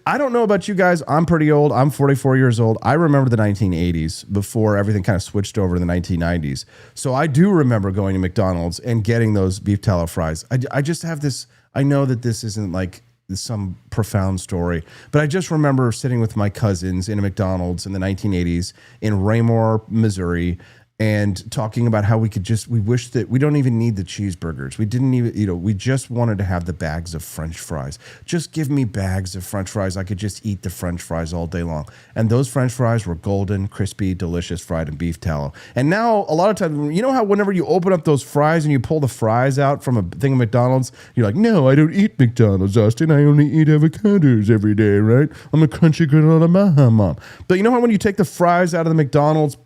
I don't know about you guys. I'm pretty old. I'm 44 years old. I remember the 1980s before everything kind of switched over to the 1990s. So I do remember going to McDonald's and getting those beef tallow fries. I just have this. I know that this isn't like some profound story. But I just remember sitting with my cousins in a McDonald's in the 1980s in Raymore, Missouri, and talking about how we wish that we don't even need the cheeseburgers. We didn't even, we just wanted to have the bags of French fries. Just give me bags of French fries. I could just eat the French fries all day long. And those French fries were golden, crispy, delicious, fried in beef tallow. And now a lot of times, you know how whenever you open up those fries and you pull the fries out from a thing of McDonald's, you're like, no, I don't eat McDonald's, Austin. I only eat avocados every day, right? I'm a crunchy granola MAHA mom. But you know how when you take the fries out of the McDonald's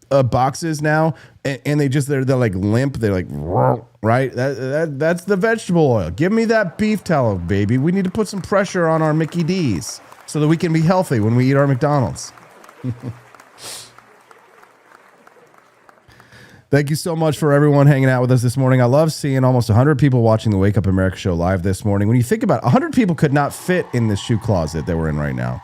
boxes now, and they're like limp, they're like, right? That's the vegetable oil. Give me that beef tallow, baby. We need to put some pressure on our Mickey D's so that we can be healthy when we eat our McDonald's. Thank you so much for everyone hanging out with us this morning. I love seeing almost 100 people watching the Wake Up America show live this morning. When you think about it, 100 people could not fit in this shoe closet that we're in right now.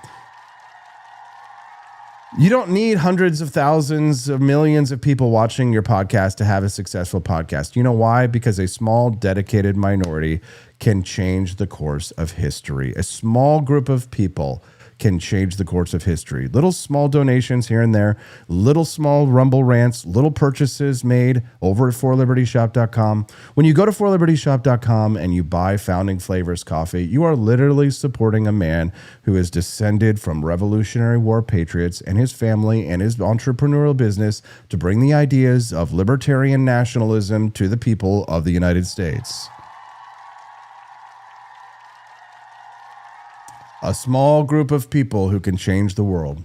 You don't need hundreds of thousands of millions of people watching your podcast to have a successful podcast. You know why? Because a small, dedicated minority can change the course of history. A small group of people can change the course of history. Little small donations here and there, little small rumble rants, little purchases made over at forlibertyshop.com. When you go to forlibertyshop.com and you buy Founding Flavors coffee, you are literally supporting a man who is descended from Revolutionary War patriots and his family and his entrepreneurial business to bring the ideas of libertarian nationalism to the people of the United States. A small group of people who can change the world.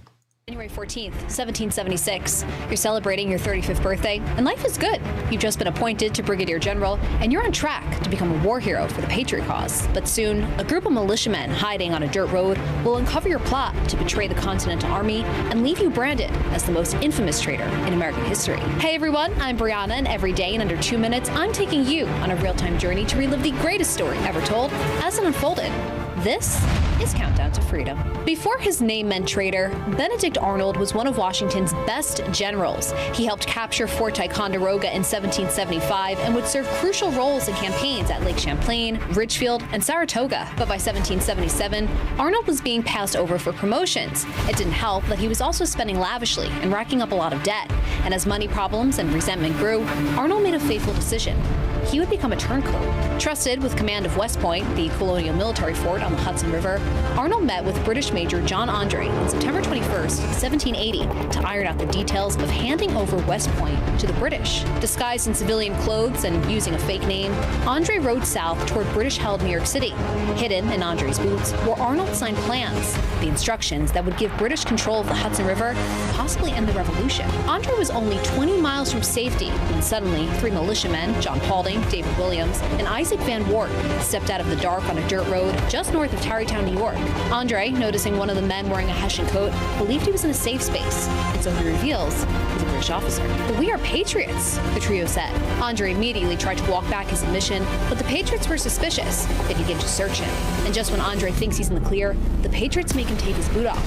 January 14th, 1776. You're celebrating your 35th birthday, and life is good. You've just been appointed to Brigadier General, and you're on track to become a war hero for the Patriot cause. But soon, a group of militiamen hiding on a dirt road will uncover your plot to betray the Continental Army and leave you branded as the most infamous traitor in American history. Hey everyone, I'm Brianna, and every day in under 2 minutes, I'm taking you on a real-time journey to relive the greatest story ever told as it unfolded. This is Countdown to Freedom. Before his name meant traitor, Benedict Arnold was one of Washington's best generals. He helped capture Fort Ticonderoga in 1775 and would serve crucial roles in campaigns at Lake Champlain, Ridgefield, and Saratoga. But by 1777, Arnold was being passed over for promotions. It didn't help that he was also spending lavishly and racking up a lot of debt. And as money problems and resentment grew, Arnold made a fateful decision. He would become a turncoat. Trusted with command of West Point, the colonial military fort on the Hudson River, Arnold met with British Major John Andre on September 21st, 1780, to iron out the details of handing over West Point to the British. Disguised in civilian clothes and using a fake name, Andre rode south toward British-held New York City. Hidden in Andre's boots were Arnold signed plans, the instructions that would give British control of the Hudson River and possibly end the revolution. Andre was only 20 miles from safety when suddenly 3 militiamen, John Paulding, David Williams, and Isaac Van Wart, stepped out of the dark on a dirt road just north of Tarrytown, New York. Andre, noticing one of the men wearing a Hessian coat, believed he was in a safe space, and so he reveals he's a British officer. "But we are patriots," the trio said. Andre immediately tried to walk back his admission, but the patriots were suspicious. They begin to search him, and just when Andre thinks he's in the clear, the patriots make him take his boot off.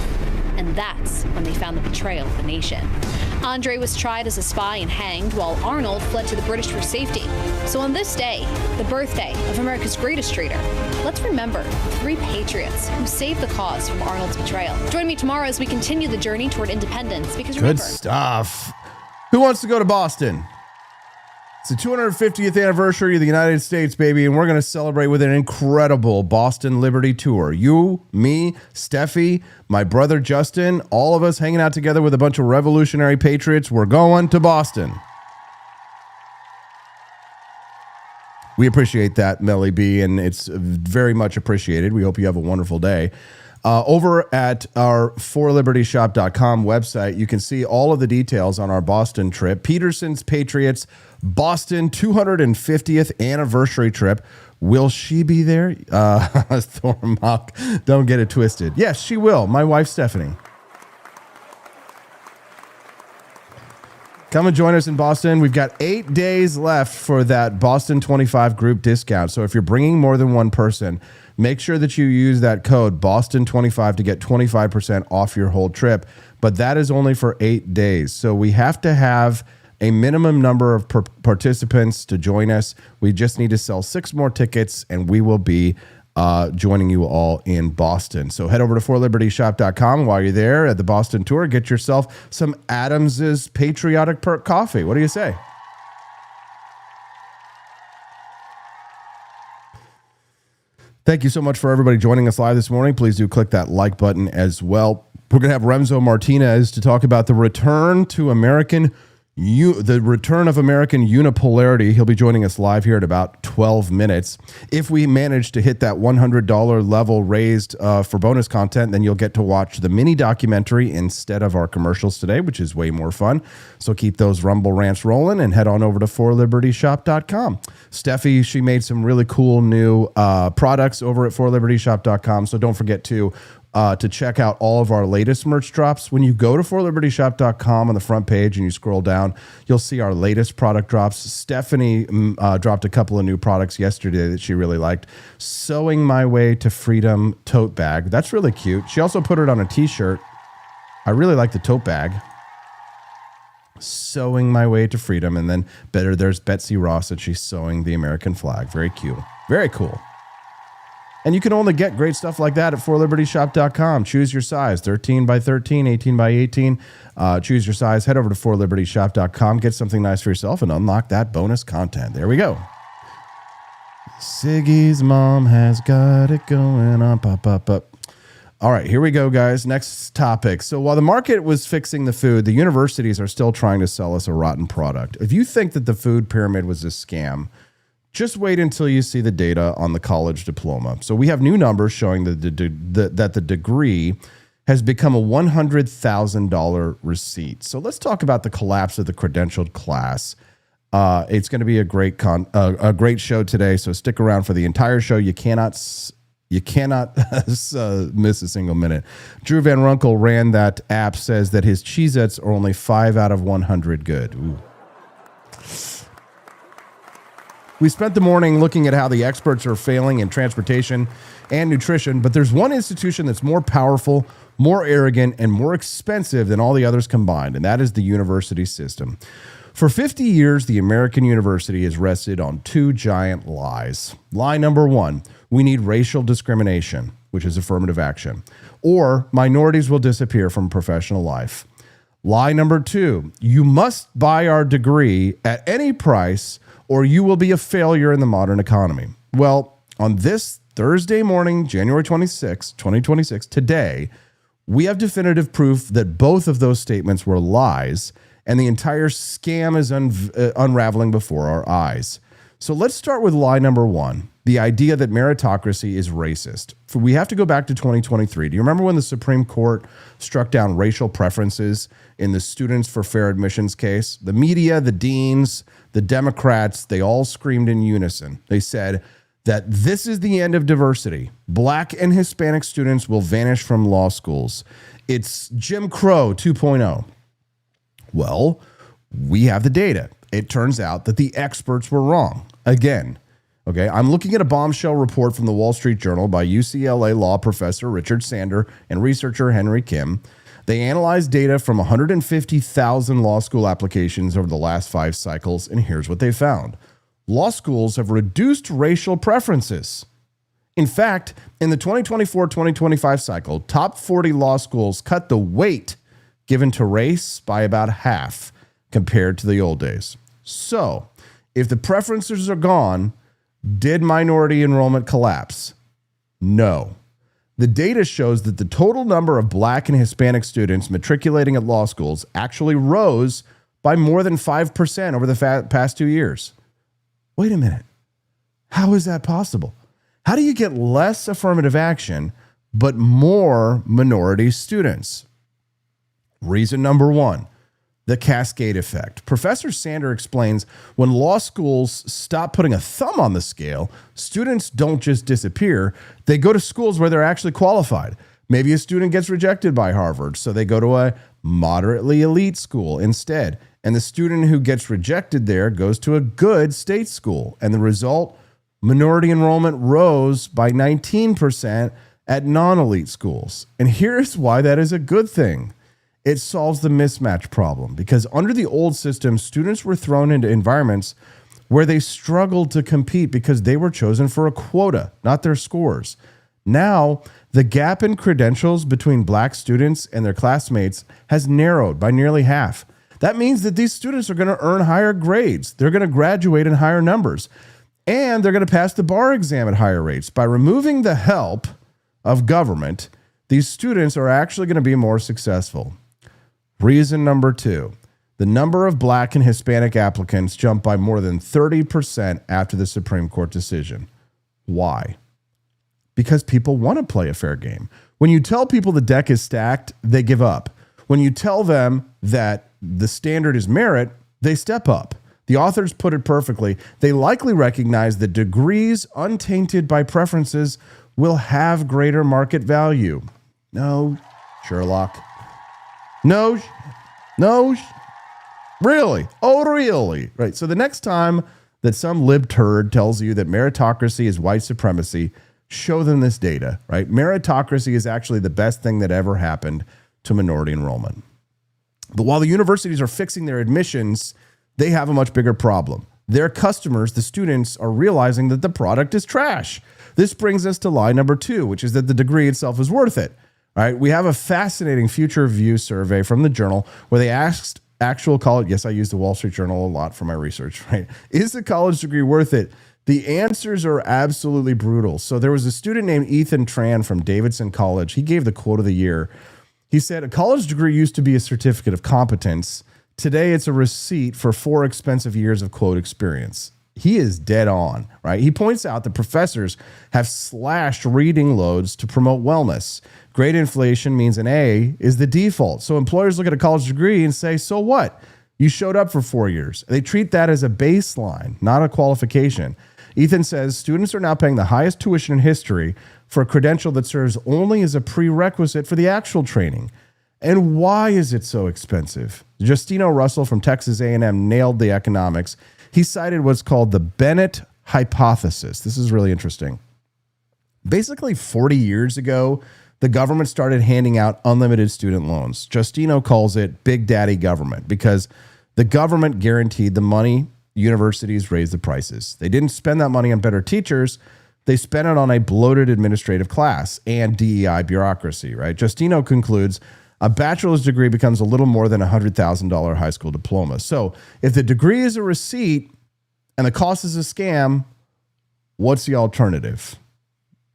And that's when they found the betrayal of the nation. Andre was tried as a spy and hanged, while Arnold fled to the British for safety. So on this day, the birthday of America's greatest traitor, let's remember 3 patriots who saved the cause from Arnold's betrayal. Join me tomorrow as we continue the journey toward independence, because remember... Good stuff. Who wants to go to Boston? It's the 250th anniversary of the United States, baby, and we're going to celebrate with an incredible Boston Liberty Tour. You, me, Steffi, my brother Justin, all of us hanging out together with a bunch of revolutionary patriots. We're going to Boston. We appreciate that, Melly B, and it's very much appreciated. We hope you have a wonderful day. Over at our forlibertyshop.com website, you can see all of the details on our Boston trip. Peterson's Patriots Boston 250th anniversary trip. Will she be there? Thormock, don't get it twisted. Yes, she will. My wife, Stephanie. Come and join us in Boston. We've got 8 days left for that Boston 25 group discount. So if you're bringing more than one person, make sure that you use that code Boston25 to get 25% off your whole trip. But that is only for 8 days. So we have to have a minimum number of participants to join us. We just need to sell 6 more tickets and we will be joining you all in Boston. So head over to forlibertyshop.com while you're there at the Boston tour. Get yourself some Adams's Patriotic Perk coffee. What do you say? Thank you so much for everybody joining us live this morning. Please do click that like button as well. We're going to have Remso Martinez to talk about the return of American unipolarity. He'll be joining us live here at about 12 minutes. If we manage to hit that $100 level raised for bonus content, then you'll get to watch the mini documentary instead of our commercials today, which is way more fun. So keep those Rumble rants rolling and head on over to forlibertyshop.com. Steffi, she made some really cool new products over at forlibertyshop.com. So don't forget to check out all of our latest merch drops. When you go to forlibertyshop.com on the front page and you scroll down, you'll see our latest product drops. Stephanie dropped a couple of new products yesterday that she really liked. Sewing My Way to Freedom tote bag. That's really cute. She also put it on a t-shirt. I really like the tote bag. Sewing My Way to Freedom. And then there's Betsy Ross, and she's sewing the American flag. Very cute. Very cool. And you can only get great stuff like that at forlibertyshop.com. Choose your size, 13 by 13, 18 by 18. Choose your size. Head over to forlibertyshop.com. Get something nice for yourself and unlock that bonus content. There we go. Siggy's mom has got it going on. Up. All right, here we go, guys. Next topic. So while the market was fixing the food, the universities are still trying to sell us a rotten product. If you think that the food pyramid was a scam, just wait until you see the data on the college diploma. So we have new numbers showing that the degree has become a $100,000 receipt. So let's talk about the collapse of the credentialed class. It's going to be a great show today. So stick around for the entire show. You cannot miss a single minute. Drew Van Runkle ran that app, says that his Cheez-Its are only 5 out of 100 good. Ooh. We spent the morning looking at how the experts are failing in transportation and nutrition, but there's one institution that's more powerful, more arrogant, and more expensive than all the others combined, and that is the university system. For 50 years, the American university has rested on two giant lies. Lie number one, we need racial discrimination, which is affirmative action, or minorities will disappear from professional life. Lie number two, you must buy our degree at any price or you will be a failure in the modern economy. Well, on this Thursday morning, January 26, 2026, today, we have definitive proof that both of those statements were lies, and the entire scam is unraveling before our eyes. So let's start with lie number one, the idea that meritocracy is racist. We have to go back to 2023. Do you remember when the Supreme Court struck down racial preferences in the Students for Fair Admissions case? The media, the deans, the Democrats, they all screamed in unison. They said that this is the end of diversity. Black and Hispanic students will vanish from law schools. It's Jim Crow 2.0. Well, we have the data. It turns out that the experts were wrong. Again, okay, I'm looking at a bombshell report from the Wall Street Journal by UCLA law professor Richard Sander and researcher Henry Kim. They analyzed data from 150,000 law school applications over the last 5 cycles, and here's what they found. Law schools have reduced racial preferences. In fact, in the 2024-2025 cycle, top 40 law schools cut the weight given to race by about half compared to the old days. So, if the preferences are gone, did minority enrollment collapse? No. The data shows that the total number of Black and Hispanic students matriculating at law schools actually rose by more than 5% over the past 2 years. Wait a minute. How is that possible? How do you get less affirmative action, but more minority students? Reason number one, the cascade effect. Professor Sander explains when law schools stop putting a thumb on the scale, students don't just disappear. They go to schools where they're actually qualified. Maybe a student gets rejected by Harvard, so they go to a moderately elite school instead. And the student who gets rejected there goes to a good state school. And the result, minority enrollment rose by 19% at non-elite schools. And here's why that is a good thing. It solves the mismatch problem because under the old system, students were thrown into environments where they struggled to compete because they were chosen for a quota, not their scores. Now, the gap in credentials between black students and their classmates has narrowed by nearly half. That means that these students are going to earn higher grades. They're going to graduate in higher numbers, and they're going to pass the bar exam at higher rates. By removing the help of government, these students are actually going to be more successful. Reason number 2, the number of black and Hispanic applicants jumped by more than 30% after the Supreme Court decision. Why? Because people want to play a fair game. When you tell people the deck is stacked, they give up. When you tell them that the standard is merit, they step up. The authors put it perfectly. They likely recognize that degrees untainted by preferences will have greater market value. No, Sherlock. No, really? Oh, really? Right. So the next time that some libturd tells you that meritocracy is white supremacy, show them this data, right? Meritocracy is actually the best thing that ever happened to minority enrollment. But while the universities are fixing their admissions, they have a much bigger problem. Their customers, the students, are realizing that the product is trash. This brings us to lie number 2, which is that the degree itself is worth it. All right, we have a fascinating Future View survey from the Journal where they asked actual college, yes, I use the Wall Street Journal a lot for my research, right? Is the college degree worth it? The answers are absolutely brutal. So there was a student named Ethan Tran from Davidson College. He gave the quote of the year. He said, a college degree used to be a certificate of competence. Today, it's a receipt for 4 expensive years of, quote, experience. He is dead on, right? He points out that professors have slashed reading loads to promote wellness. Grade inflation means an A is the default. So employers look at a college degree and say, so what? You showed up for 4 years. They treat that as a baseline, not a qualification. Ethan says students are now paying the highest tuition in history for a credential that serves only as a prerequisite for the actual training. And why is it so expensive? Justino Russell from Texas A&M nailed the economics. He cited what's called the Bennett hypothesis. This is really interesting. Basically, 40 years ago, the government started handing out unlimited student loans. Justino calls it Big Daddy government because the government guaranteed the money. Universities raised the prices. They didn't spend that money on better teachers. They spent it on a bloated administrative class and DEI bureaucracy, right? Justino concludes a bachelor's degree becomes a little more than a $100,000 high school diploma. So if the degree is a receipt and the cost is a scam, what's the alternative?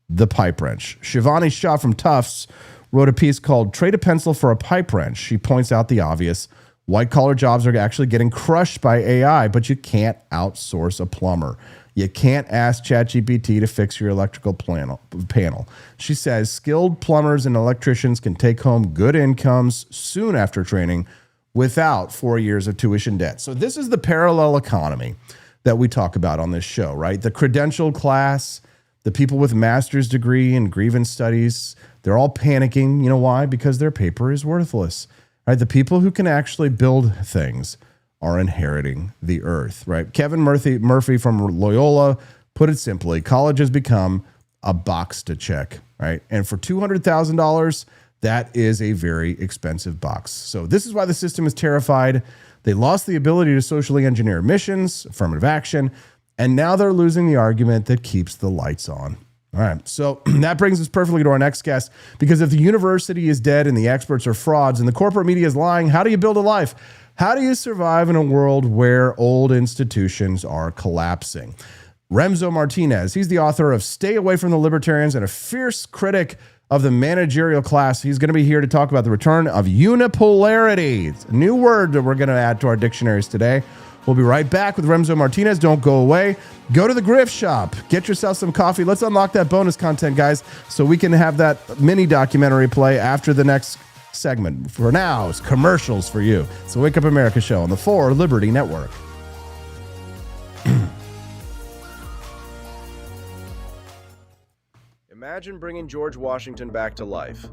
The pipe wrench. Shivani Shah from Tufts wrote a piece called Trade a Pencil for a Pipe Wrench. She points out the obvious. White-collar jobs are actually getting crushed by AI, but you can't outsource a plumber. You can't ask ChatGPT to fix your electrical panel. She says skilled plumbers and electricians can take home good incomes soon after training without 4 years of tuition debt. So this is the parallel economy that we talk about on this show, right? The credentialed class, the people with master's degree and grievance studies, they're all panicking. You know why? Because their paper is worthless. Right, the people who can actually build things are inheriting the earth, right? Kevin Murphy from Loyola put it simply, college has become a box to check, right? And for $200,000, that is a very expensive box. So this is why the system is terrified. They lost the ability to socially engineer admissions, affirmative action, and now they're losing the argument that keeps the lights on. All right, so that brings us perfectly to our next guest, because if the university is dead and the experts are frauds and the corporate media is lying, how do you build a life? How do you survive in a world where old institutions are collapsing? Remso Martinez, he's the author of Stay Away from the Libertarians and a fierce critic of the managerial class. He's going to be here to talk about the return of unipolarity. It's a new word that we're going to add to our dictionaries today. We'll be right back with Remso Martinez. Don't go away. Go to the Grift Shop. Get yourself some coffee. Let's unlock that bonus content, guys, so we can have that mini documentary play after the next segment. For now, it's commercials for you. It's the Wake Up America show on the 4 Liberty Network. Imagine bringing George Washington back to life.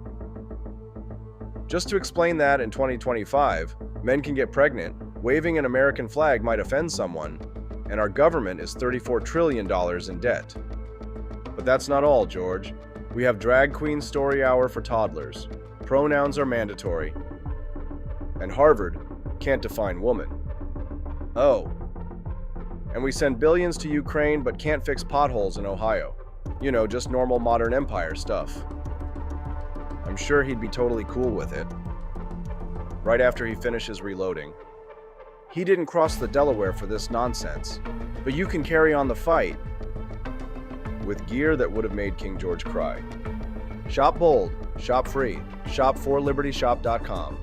Just to explain that in 2025, men can get pregnant, waving an American flag might offend someone, and our government is $34 trillion in debt. But that's not all, George. We have drag queen story hour for toddlers. Pronouns are mandatory. And Harvard can't define woman. Oh. And we send billions to Ukraine but can't fix potholes in Ohio. You know, just normal modern empire stuff. I'm sure he'd be totally cool with it. Right after he finishes reloading. He didn't cross the Delaware for this nonsense, but you can carry on the fight with gear that would have made King George cry. Shop bold, shop free, shop for libertyshop.com.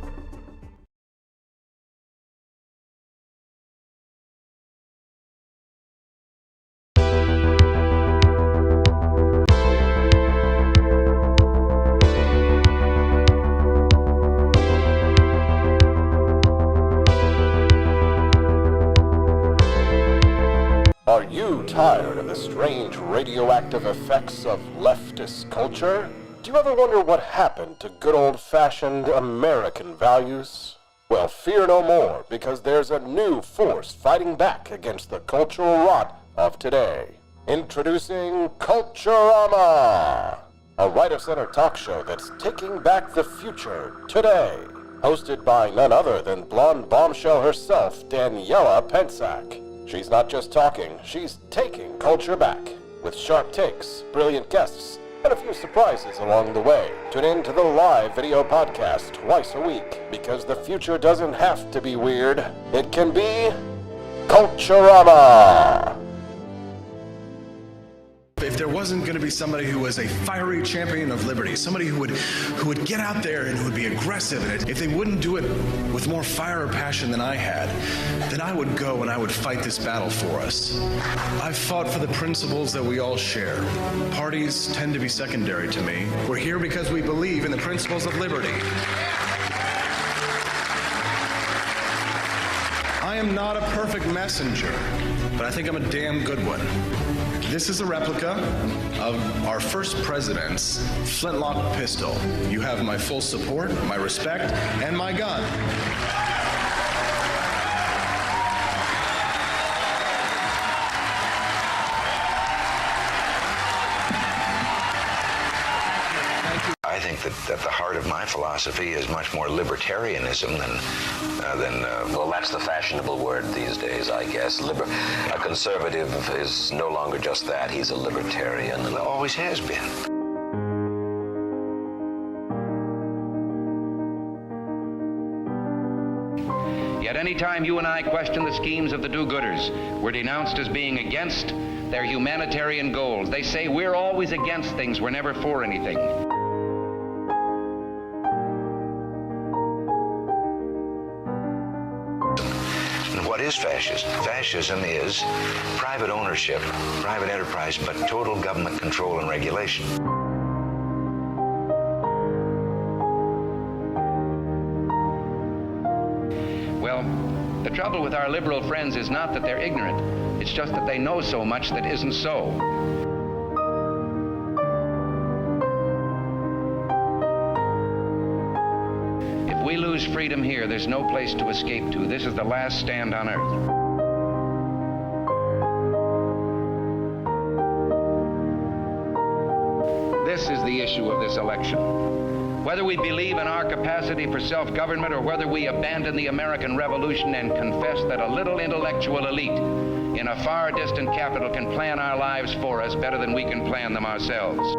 Are you tired of the strange radioactive effects of leftist culture? Do you ever wonder what happened to good old-fashioned American values? Well, fear no more, because there's a new force fighting back against the cultural rot of today. Introducing Culturama, a right-of-center talk show that's taking back the future today. Hosted by none other than blonde bombshell herself, Daniela Pensack. She's not just talking, she's taking culture back. With sharp takes, brilliant guests, and a few surprises along the way. Tune in to the live video podcast twice a week, because the future doesn't have to be weird. It can be Culturama. If there wasn't going to be somebody who was a fiery champion of liberty, somebody who would get out there and who would be aggressive, and if they wouldn't do it with more fire or passion than I had, then I would go and I would fight this battle for us. I've fought for the principles that we all share. Parties tend to be secondary to me. We're here because we believe in the principles of liberty. I am not a perfect messenger, but I think I'm a damn good one. This is a replica of our first president's flintlock pistol. You have my full support, my respect, and my gun. I think that the heart of my philosophy is much more libertarianism than well, that's the fashionable word these days, I guess. A conservative is no longer just that. He's a libertarian and always has been. Yet any time you and I question the schemes of the do-gooders, we're denounced as being against their humanitarian goals. They say we're always against things, we're never for anything. What is fascism? Fascism is private ownership, private enterprise, but total government control and regulation. Well, the trouble with our liberal friends is not that they're ignorant. It's just that they know so much that isn't so. If we lose freedom here, there's no place to escape to. This is the last stand on earth. This is the issue of this election. Whether we believe in our capacity for self-government or whether we abandon the American Revolution and confess that a little intellectual elite in a far distant capital can plan our lives for us better than we can plan them ourselves.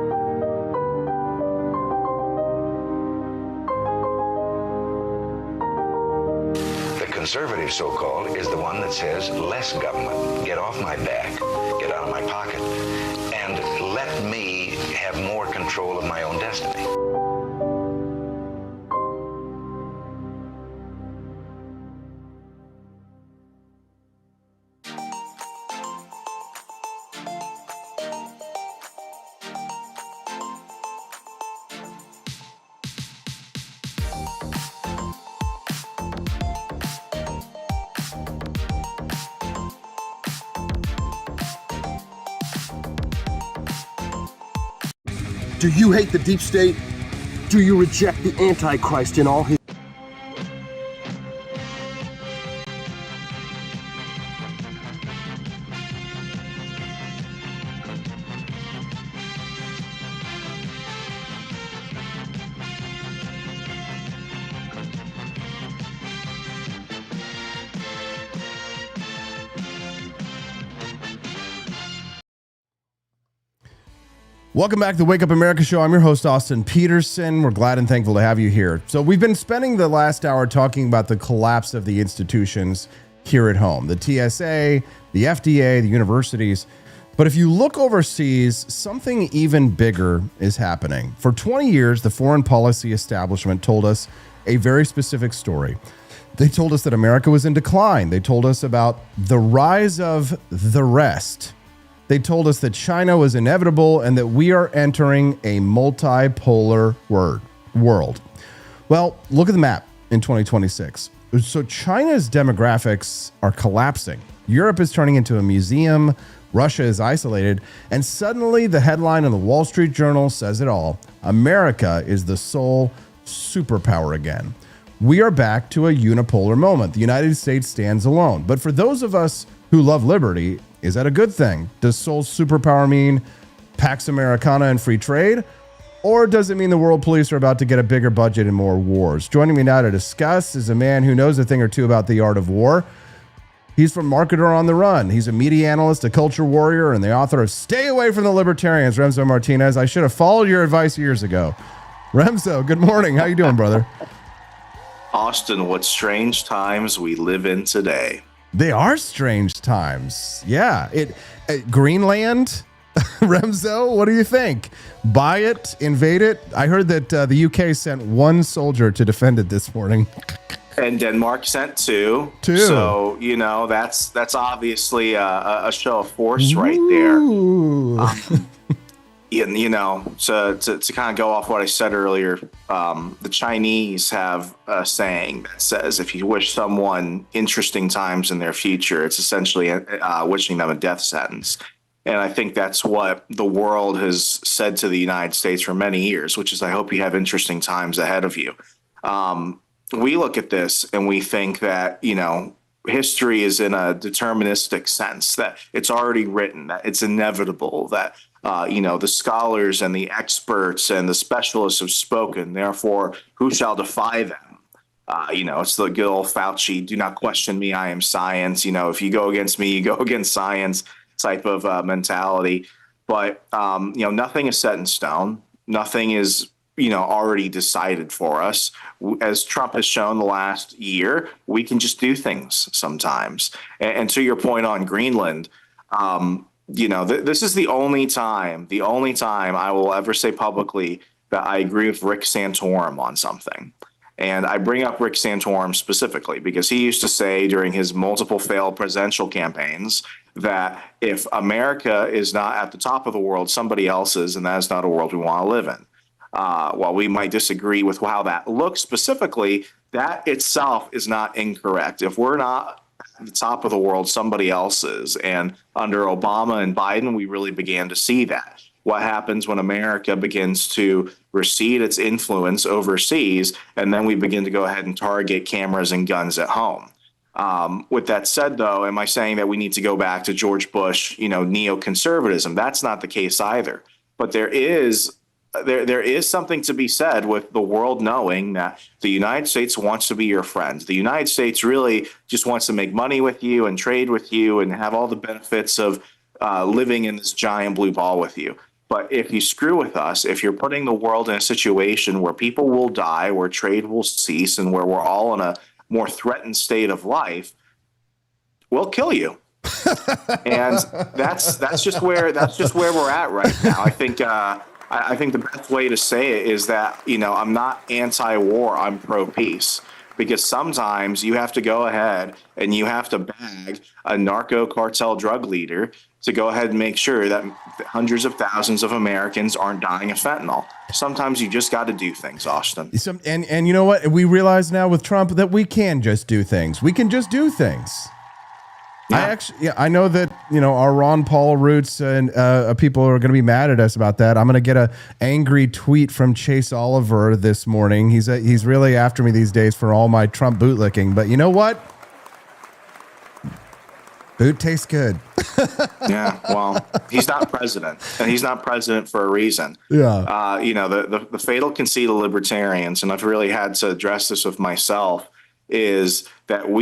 Conservative, so-called, is the one that says less government, get off my back, get out of my pocket, and let me have more control of my own destiny. Do you hate the deep state? Do you reject the Antichrist in all his... Welcome back to the Wake Up America Show. I'm your host, Austin Peterson. We're glad and thankful to have you here. So we've been spending the last hour talking about the collapse of the institutions here at home, the TSA, the FDA, the universities. But if you look overseas, something even bigger is happening. For 20 years, the foreign policy establishment told us a very specific story. They told us that America was in decline. They told us about the rise of the rest. They told us that China was inevitable and that we are entering a multipolar world. Well, look at the map in 2026. So China's demographics are collapsing. Europe is turning into a museum. Russia is isolated. And suddenly the headline in the Wall Street Journal says it all. America is the sole superpower again. We are back to a unipolar moment. The United States stands alone. But for those of us who love liberty, is that a good thing? Does sole superpower mean Pax Americana and free trade? Or does it mean the world police are about to get a bigger budget and more wars? Joining me now to discuss is a man who knows a thing or two about the art of war. He's from Marketer on the Run. He's a media analyst, a culture warrior, and the author of Stay Away from the Libertarians, Remso Martinez. I should have followed your advice years ago. Remso, good morning. How you doing, brother? Austin, what strange times we live in today. They are strange times. Yeah. Greenland, Remso, what do you think? Buy it, invade it? I heard that the UK sent one soldier to defend it this morning. And Denmark sent two. So, that's obviously a show of force right there. To kind of go off what I said earlier, the Chinese have a saying that says, if you wish someone interesting times in their future, it's essentially wishing them a death sentence. And I think that's what the world has said to the United States for many years, which is, I hope you have interesting times ahead of you. We look at this and we think that, history is in a deterministic sense, that it's already written, that it's inevitable, that the scholars and the experts and the specialists have spoken. Therefore, who shall defy them? It's the good old Fauci, do not question me, I am science. If you go against me, you go against science type of mentality. But, nothing is set in stone. Nothing is, already decided for us. As Trump has shown the last year, we can just do things sometimes. And to your point on Greenland, this is the only time I will ever say publicly that I agree with Rick Santorum on something. And I bring up Rick Santorum specifically because he used to say during his multiple failed presidential campaigns that if America is not at the top of the world, somebody else is, and that is not a world we want to live in. While we might disagree with how that looks specifically, that itself is not incorrect. If we're not at the top of the world, somebody else is. And under Obama and Biden, we really began to see that. What happens when America begins to recede its influence overseas, and then we begin to go ahead and target cameras and guns at home. With that said, though, am I saying that we need to go back to George Bush, neoconservatism? That's not the case either. But there is something to be said with the world knowing that the United States wants to be your friend. The United States really just wants to make money with you and trade with you and have all the benefits of living in this giant blue ball with you. But if you screw with us, if you're putting the world in a situation where people will die, where trade will cease, and where we're all in a more threatened state of life, we'll kill you. And that's just where we're at right now. I think the best way to say it is that, I'm not anti-war, I'm pro-peace. Because sometimes you have to go ahead and you have to bag a narco cartel drug leader to go ahead and make sure that hundreds of thousands of Americans aren't dying of fentanyl. Sometimes you just got to do things, Austin. And you know what? We realize now with Trump that we can just do things. We can just do things. I know that, our Ron Paul roots and people are going to be mad at us about that. I'm going to get a angry tweet from Chase Oliver this morning. He's really after me these days for all my Trump bootlicking. But you know what? Boot tastes good. Yeah, well, he's not president, and he's not president for a reason. Yeah. The fatal conceit of libertarians, and I've really had to address this with myself, is that and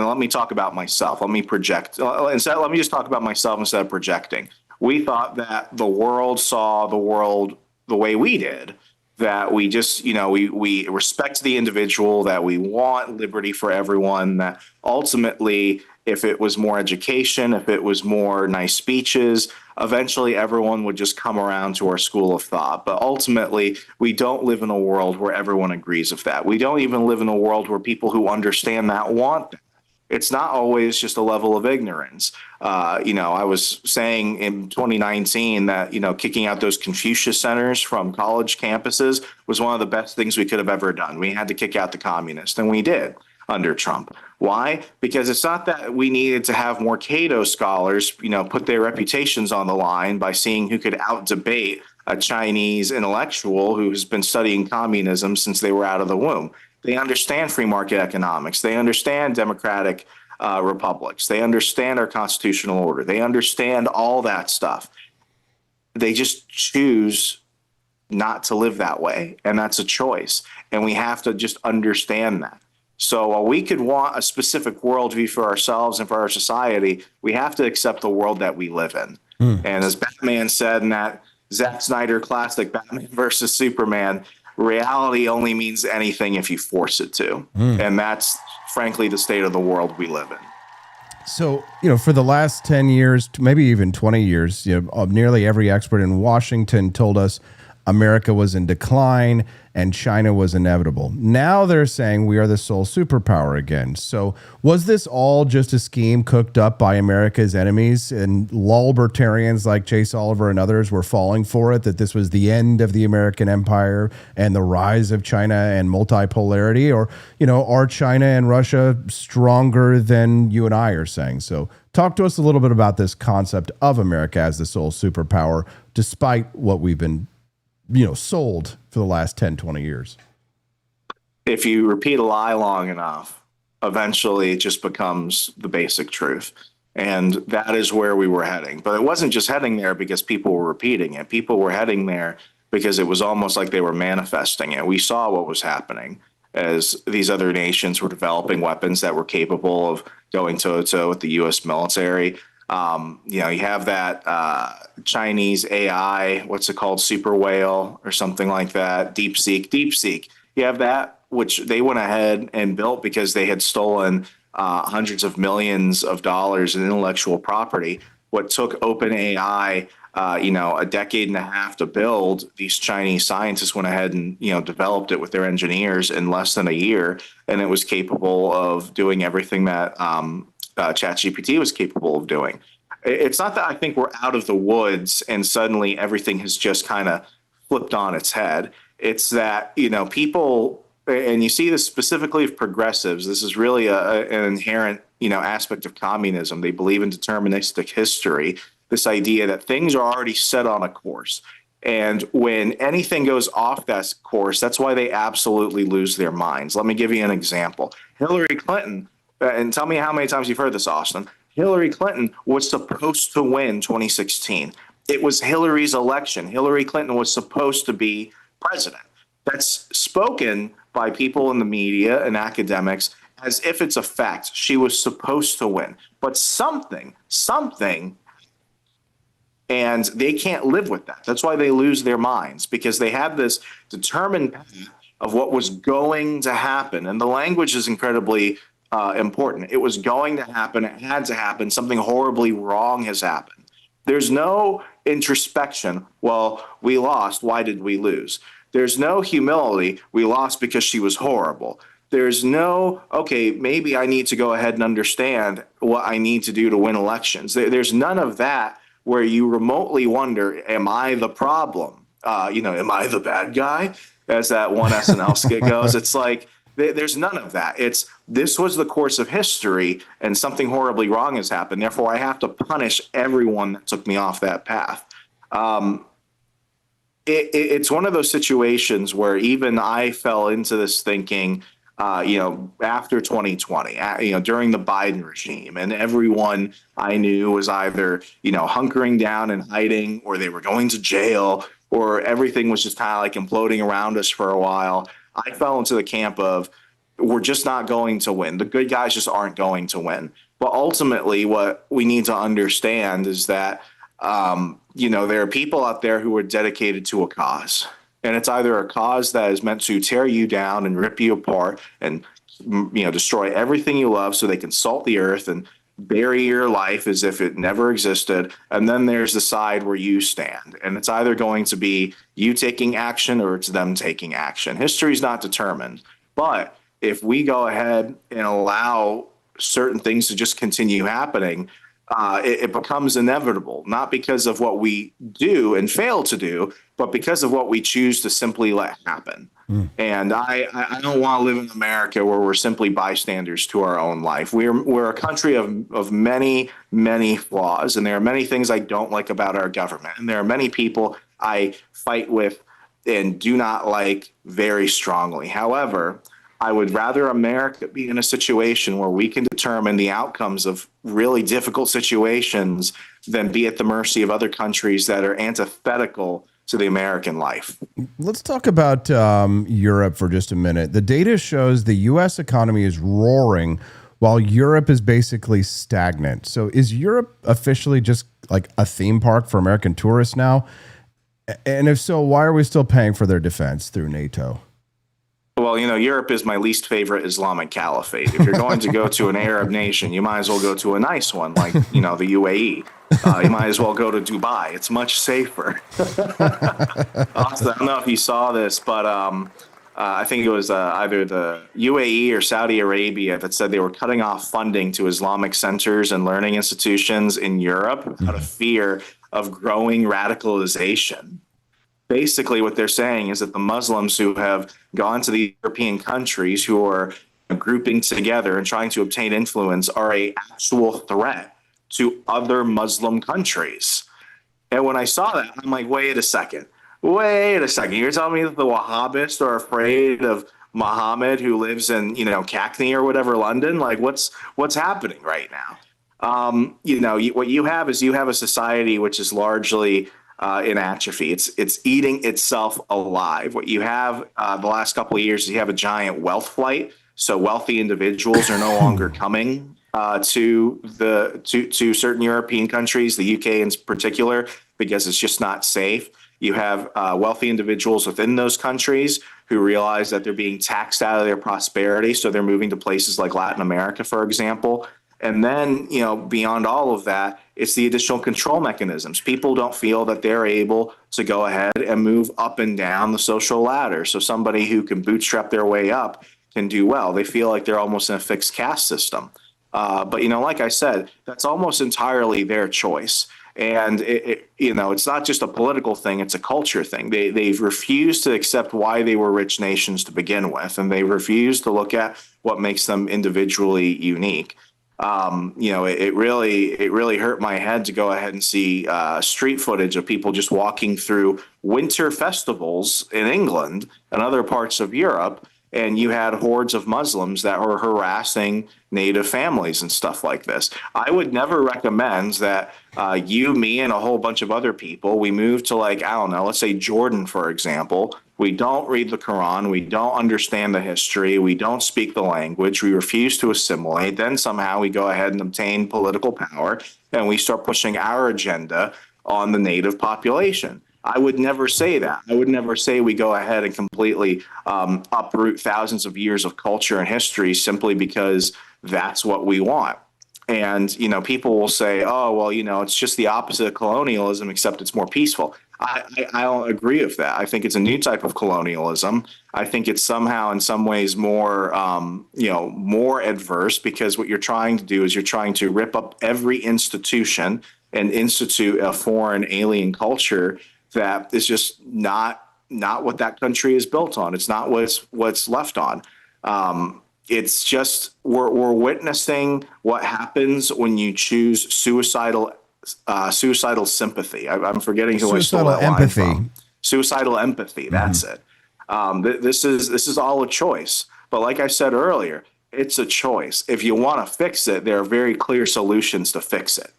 let me talk about myself. Let me project. Let me just talk about myself instead of projecting. We thought that the world saw the world the way we did, that we just, we respect the individual, that we want liberty for everyone, that ultimately, if it was more education, if it was more nice speeches, eventually everyone would just come around to our school of thought. But ultimately, we don't live in a world where everyone agrees with that. We don't even live in a world where people who understand that want that. It's not always just a level of ignorance. I was saying in 2019 that, kicking out those Confucius centers from college campuses was one of the best things we could have ever done. We had to kick out the communists, and we did under Trump. Why? Because it's not that we needed to have more Cato scholars, put their reputations on the line by seeing who could out-debate a Chinese intellectual who has been studying communism since they were out of the womb. They understand free market economics. They understand democratic republics. They understand our constitutional order. They understand all that stuff. They just choose not to live that way, and that's a choice. And we have to just understand that. So while we could want a specific worldview for ourselves and for our society, we have to accept the world that we live in. And as Batman said in that Zack Snyder classic, Batman versus Superman, reality only means anything if you force it to. And that's, frankly, the state of the world we live in. So, for the last 10 years, maybe even 20 years, nearly every expert in Washington told us America was in decline and China was inevitable. Now they're saying we are the sole superpower again. So was this all just a scheme cooked up by America's enemies, and lulbertarians like Chase Oliver and others were falling for it, that this was the end of the American empire and the rise of China and multipolarity? Or, are China and Russia stronger than you and I are saying? So talk to us a little bit about this concept of America as the sole superpower, despite what we've been sold for the last 10, 20 years. If you repeat a lie long enough, eventually it just becomes the basic truth. And that is where we were heading. But it wasn't just heading there because people were repeating it. People were heading there because it was almost like they were manifesting it. We saw what was happening as these other nations were developing weapons that were capable of going toe-to-toe with the U.S. military. You have that Chinese AI, what's it called, super whale or something like that, DeepSeek. You have that, which they went ahead and built because they had stolen hundreds of millions of dollars in intellectual property. What took OpenAI, a decade and a half to build, these Chinese scientists went ahead and, developed it with their engineers in less than a year, and it was capable of doing everything that ChatGPT was capable of doing. It's not that I think we're out of the woods and suddenly everything has just kind of flipped on its head. It's that, people, and you see this specifically of progressives, this is really an inherent, aspect of communism. They believe in deterministic history, this idea that things are already set on a course. And when anything goes off that course, that's why they absolutely lose their minds. Let me give you an example. Hillary Clinton, and tell me how many times you've heard this, Austin. Hillary Clinton was supposed to win 2016. It was Hillary's election. Hillary Clinton was supposed to be president. That's spoken by people in the media and academics as if it's a fact. She was supposed to win. But something, and they can't live with that. That's why they lose their minds, because they have this determined path of what was going to happen. And the language is incredibly important. It was going to happen. It had to happen. Something horribly wrong has happened. There's no introspection. Well, we lost. Why did we lose? There's no humility. We lost because she was horrible. There's no, okay, maybe I need to go ahead and understand what I need to do to win elections. There's none of that where you remotely wonder, am I the problem? Am I the bad guy? As that one SNL skit goes. It's like, there's none of that. It's, this was the course of history and something horribly wrong has happened. Therefore, I have to punish everyone that took me off that path. It's one of those situations where even I fell into this thinking, after 2020, during the Biden regime, and everyone I knew was either, hunkering down and hiding, or they were going to jail, or everything was just kind of like imploding around us for a while. I fell into the camp of, we're just not going to win. The good guys just aren't going to win. But ultimately, what we need to understand is that There are people out there who are dedicated to a cause. And it's either a cause that is meant to tear you down and rip you apart and, destroy everything you love so they can salt the earth and bury your life as if it never existed. And then there's the side where you stand. And it's either going to be you taking action or it's them taking action. History is not determined. But if we go ahead and allow certain things to just continue happening, it becomes inevitable, not because of what we do and fail to do, but because of what we choose to simply let happen. And I don't want to live in America where we're simply bystanders to our own life. We're a country of many, many flaws, and there are many things I don't like about our government. And there are many people I fight with and do not like very strongly. However, I would rather America be in a situation where we can determine the outcomes of really difficult situations than be at the mercy of other countries that are antithetical to the American life. Let's talk about Europe for just a minute. The data shows the U.S. economy is roaring while Europe is basically stagnant. So is Europe officially just like a theme park for American tourists now? And if so, why are we still paying for their defense through NATO? Well, Europe is my least favorite Islamic caliphate. If you're going to go to an Arab nation, you might as well go to a nice one like, the UAE. You might as well go to Dubai. It's much safer. Also, I don't know if you saw this, but I think it was either the UAE or Saudi Arabia that said they were cutting off funding to Islamic centers and learning institutions in Europe out of fear of growing radicalization. Basically, what they're saying is that the Muslims who have gone to the European countries who are grouping together and trying to obtain influence are an actual threat to other Muslim countries. And when I saw that, I'm like, wait a second. You're telling me that the Wahhabists are afraid of Muhammad who lives in, Cackney or whatever, London? Like, what's happening right now? What you have is a society which is largely in atrophy. It's eating itself alive. What you have the last couple of years is you have a giant wealth flight. So wealthy individuals are no longer coming to certain European countries, the UK in particular, because it's just not safe. You have wealthy individuals within those countries who realize that they're being taxed out of their prosperity. So they're moving to places like Latin America, for example. And then, beyond all of that, it's the additional control mechanisms. People don't feel that they're able to go ahead and move up and down the social ladder. So somebody who can bootstrap their way up can do well. They feel like they're almost in a fixed caste system. But, like I said, that's almost entirely their choice. And, it's not just a political thing. It's a culture thing. They've refused to accept why they were rich nations to begin with. And they refuse to look at what makes them individually unique. It really hurt my head to go ahead and see street footage of people just walking through winter festivals in England and other parts of Europe. And you had hordes of Muslims that were harassing Native families and stuff like this. I would never recommend that you, me, and a whole bunch of other people, we move to let's say Jordan, for example. We don't read the Quran. We don't understand the history. We don't speak the language. We refuse to assimilate. Then somehow we go ahead and obtain political power and we start pushing our agenda on the native population. I would never say that. I would never say we go ahead and completely uproot thousands of years of culture and history simply because that's what we want. And, people will say, oh, well, it's just the opposite of colonialism, except it's more peaceful. I don't agree with that. I think it's a new type of colonialism. I think it's somehow in some ways more, more adverse, because what you're trying to do is you're trying to rip up every institution and institute a foreign alien culture that is just not what that country is built on. It's not what's left on. It's just we're witnessing what happens when you choose suicidal sympathy. I'm forgetting who I stole that line from. Suicidal empathy. That's it. This is all a choice. But like I said earlier, it's a choice. If you want to fix it, there are very clear solutions to fix it.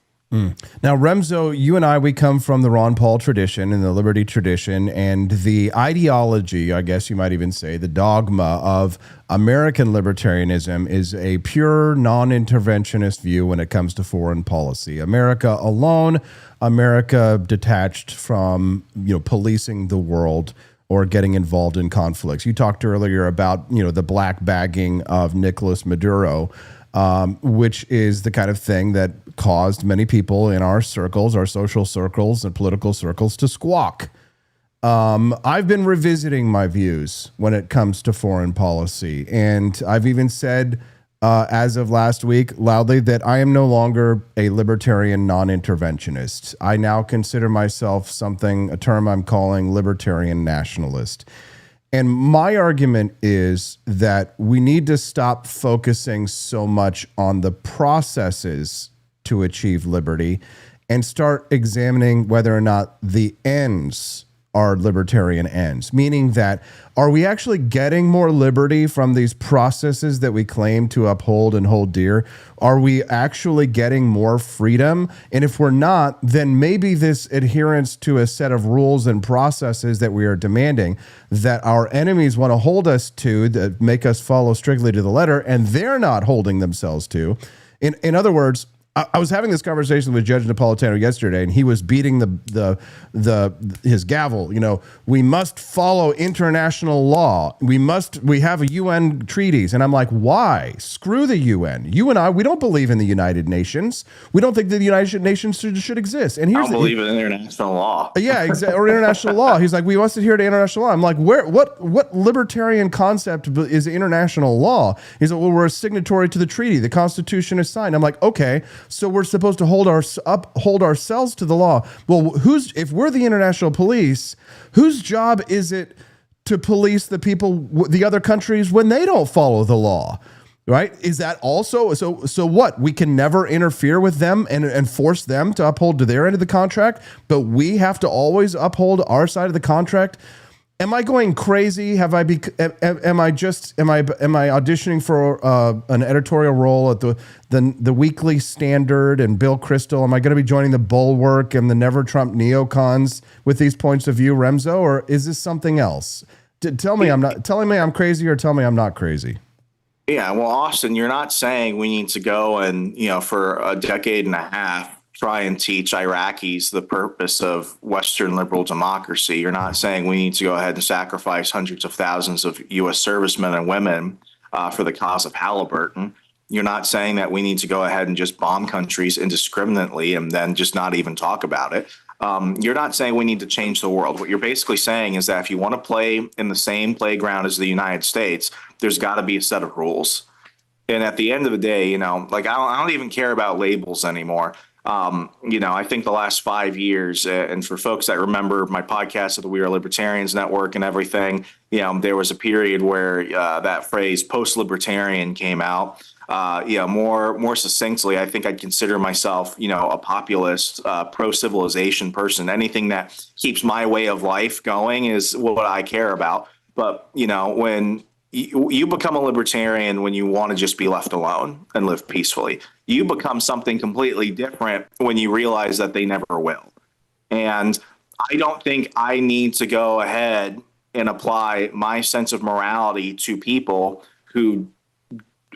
Now, Remso, you and I, we come from the Ron Paul tradition and the liberty tradition, and the ideology, I guess you might even say, the dogma of American libertarianism is a pure non-interventionist view when it comes to foreign policy. America alone, America detached from, policing the world or getting involved in conflicts. You talked earlier about, the black bagging of Nicolas Maduro, which is the kind of thing that caused many people in our circles, our social circles and political circles, to squawk. I've been revisiting my views when it comes to foreign policy, and I've even said, as of last week, loudly, that I am no longer a libertarian non-interventionist. I now consider myself a term I'm calling libertarian nationalist. And my argument is that we need to stop focusing so much on the processes to achieve liberty and start examining whether or not the ends are libertarian ends, meaning that are we actually getting more liberty from these processes that we claim to uphold and hold dear? Are we actually getting more freedom? And if we're not, then maybe this adherence to a set of rules and processes that we are demanding that our enemies want to hold us to, that make us follow strictly to the letter, and they're not holding themselves to. In other words, I was having this conversation with Judge Napolitano yesterday, and he was beating his gavel. We must follow international law. We have a UN treaties, and I'm like, why? Screw the UN. You and I, we don't believe in the United Nations. We don't think that the United Nations should exist. And I don't believe in international law. Yeah, exactly, or international law. He's like, we must adhere to international law. I'm like, what libertarian concept is international law? He's like, well, we're a signatory to the treaty. The Constitution is signed. I'm like, okay. So we're supposed to hold ourselves to the law. Well, if we're the international police, whose job is it to police the other countries when they don't follow the law? Right? Is that also so what? We can never interfere with them and force them to uphold to their end of the contract, but we have to always uphold our side of the contract. Am I going crazy? Am I auditioning for an editorial role at the Weekly Standard and Bill Kristol? Am I going to be joining the Bulwark and the Never Trump neocons with these points of view, Remso, or is this something else? Tell me I'm crazy, or tell me I'm not crazy. Yeah, well, Austin, you're not saying we need to go and, for a decade and a half, try and teach Iraqis the purpose of Western liberal democracy. You're not saying we need to go ahead and sacrifice hundreds of thousands of U.S. servicemen and women for the cause of Halliburton. You're not saying that we need to go ahead and just bomb countries indiscriminately and then just not even talk about it. You're not saying we need to change the world. What you're basically saying is that if you want to play in the same playground as the United States, there's got to be a set of rules. And at the end of the day, I don't even care about labels anymore. I think the last 5 years, and for folks that remember my podcast of the We Are Libertarians Network and everything, there was a period where that phrase post-libertarian came out. More succinctly, I think I'd consider myself, a populist, pro-civilization person. Anything that keeps my way of life going is what I care about. But, when you become a libertarian when you want to just be left alone and live peacefully. You become something completely different when you realize that they never will. And I don't think I need to go ahead and apply my sense of morality to people who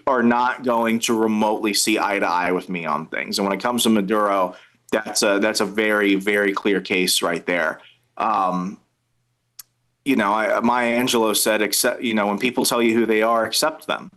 are not going to remotely see eye to eye with me on things. And when it comes to Maduro, that's a very, very clear case right there. Maya Angelou said, when people tell you who they are, accept them.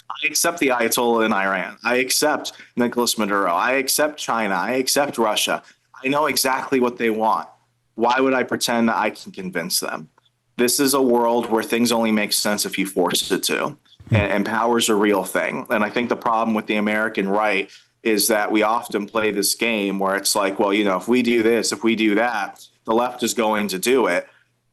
I accept the Ayatollah in Iran. I accept Nicolas Maduro. I accept China. I accept Russia. I know exactly what they want. Why would I pretend that I can convince them? This is a world where things only make sense if you force it to. And power's a real thing. And I think the problem with the American right is that we often play this game where it's like, well, if we do this, if we do that, the left is going to do it.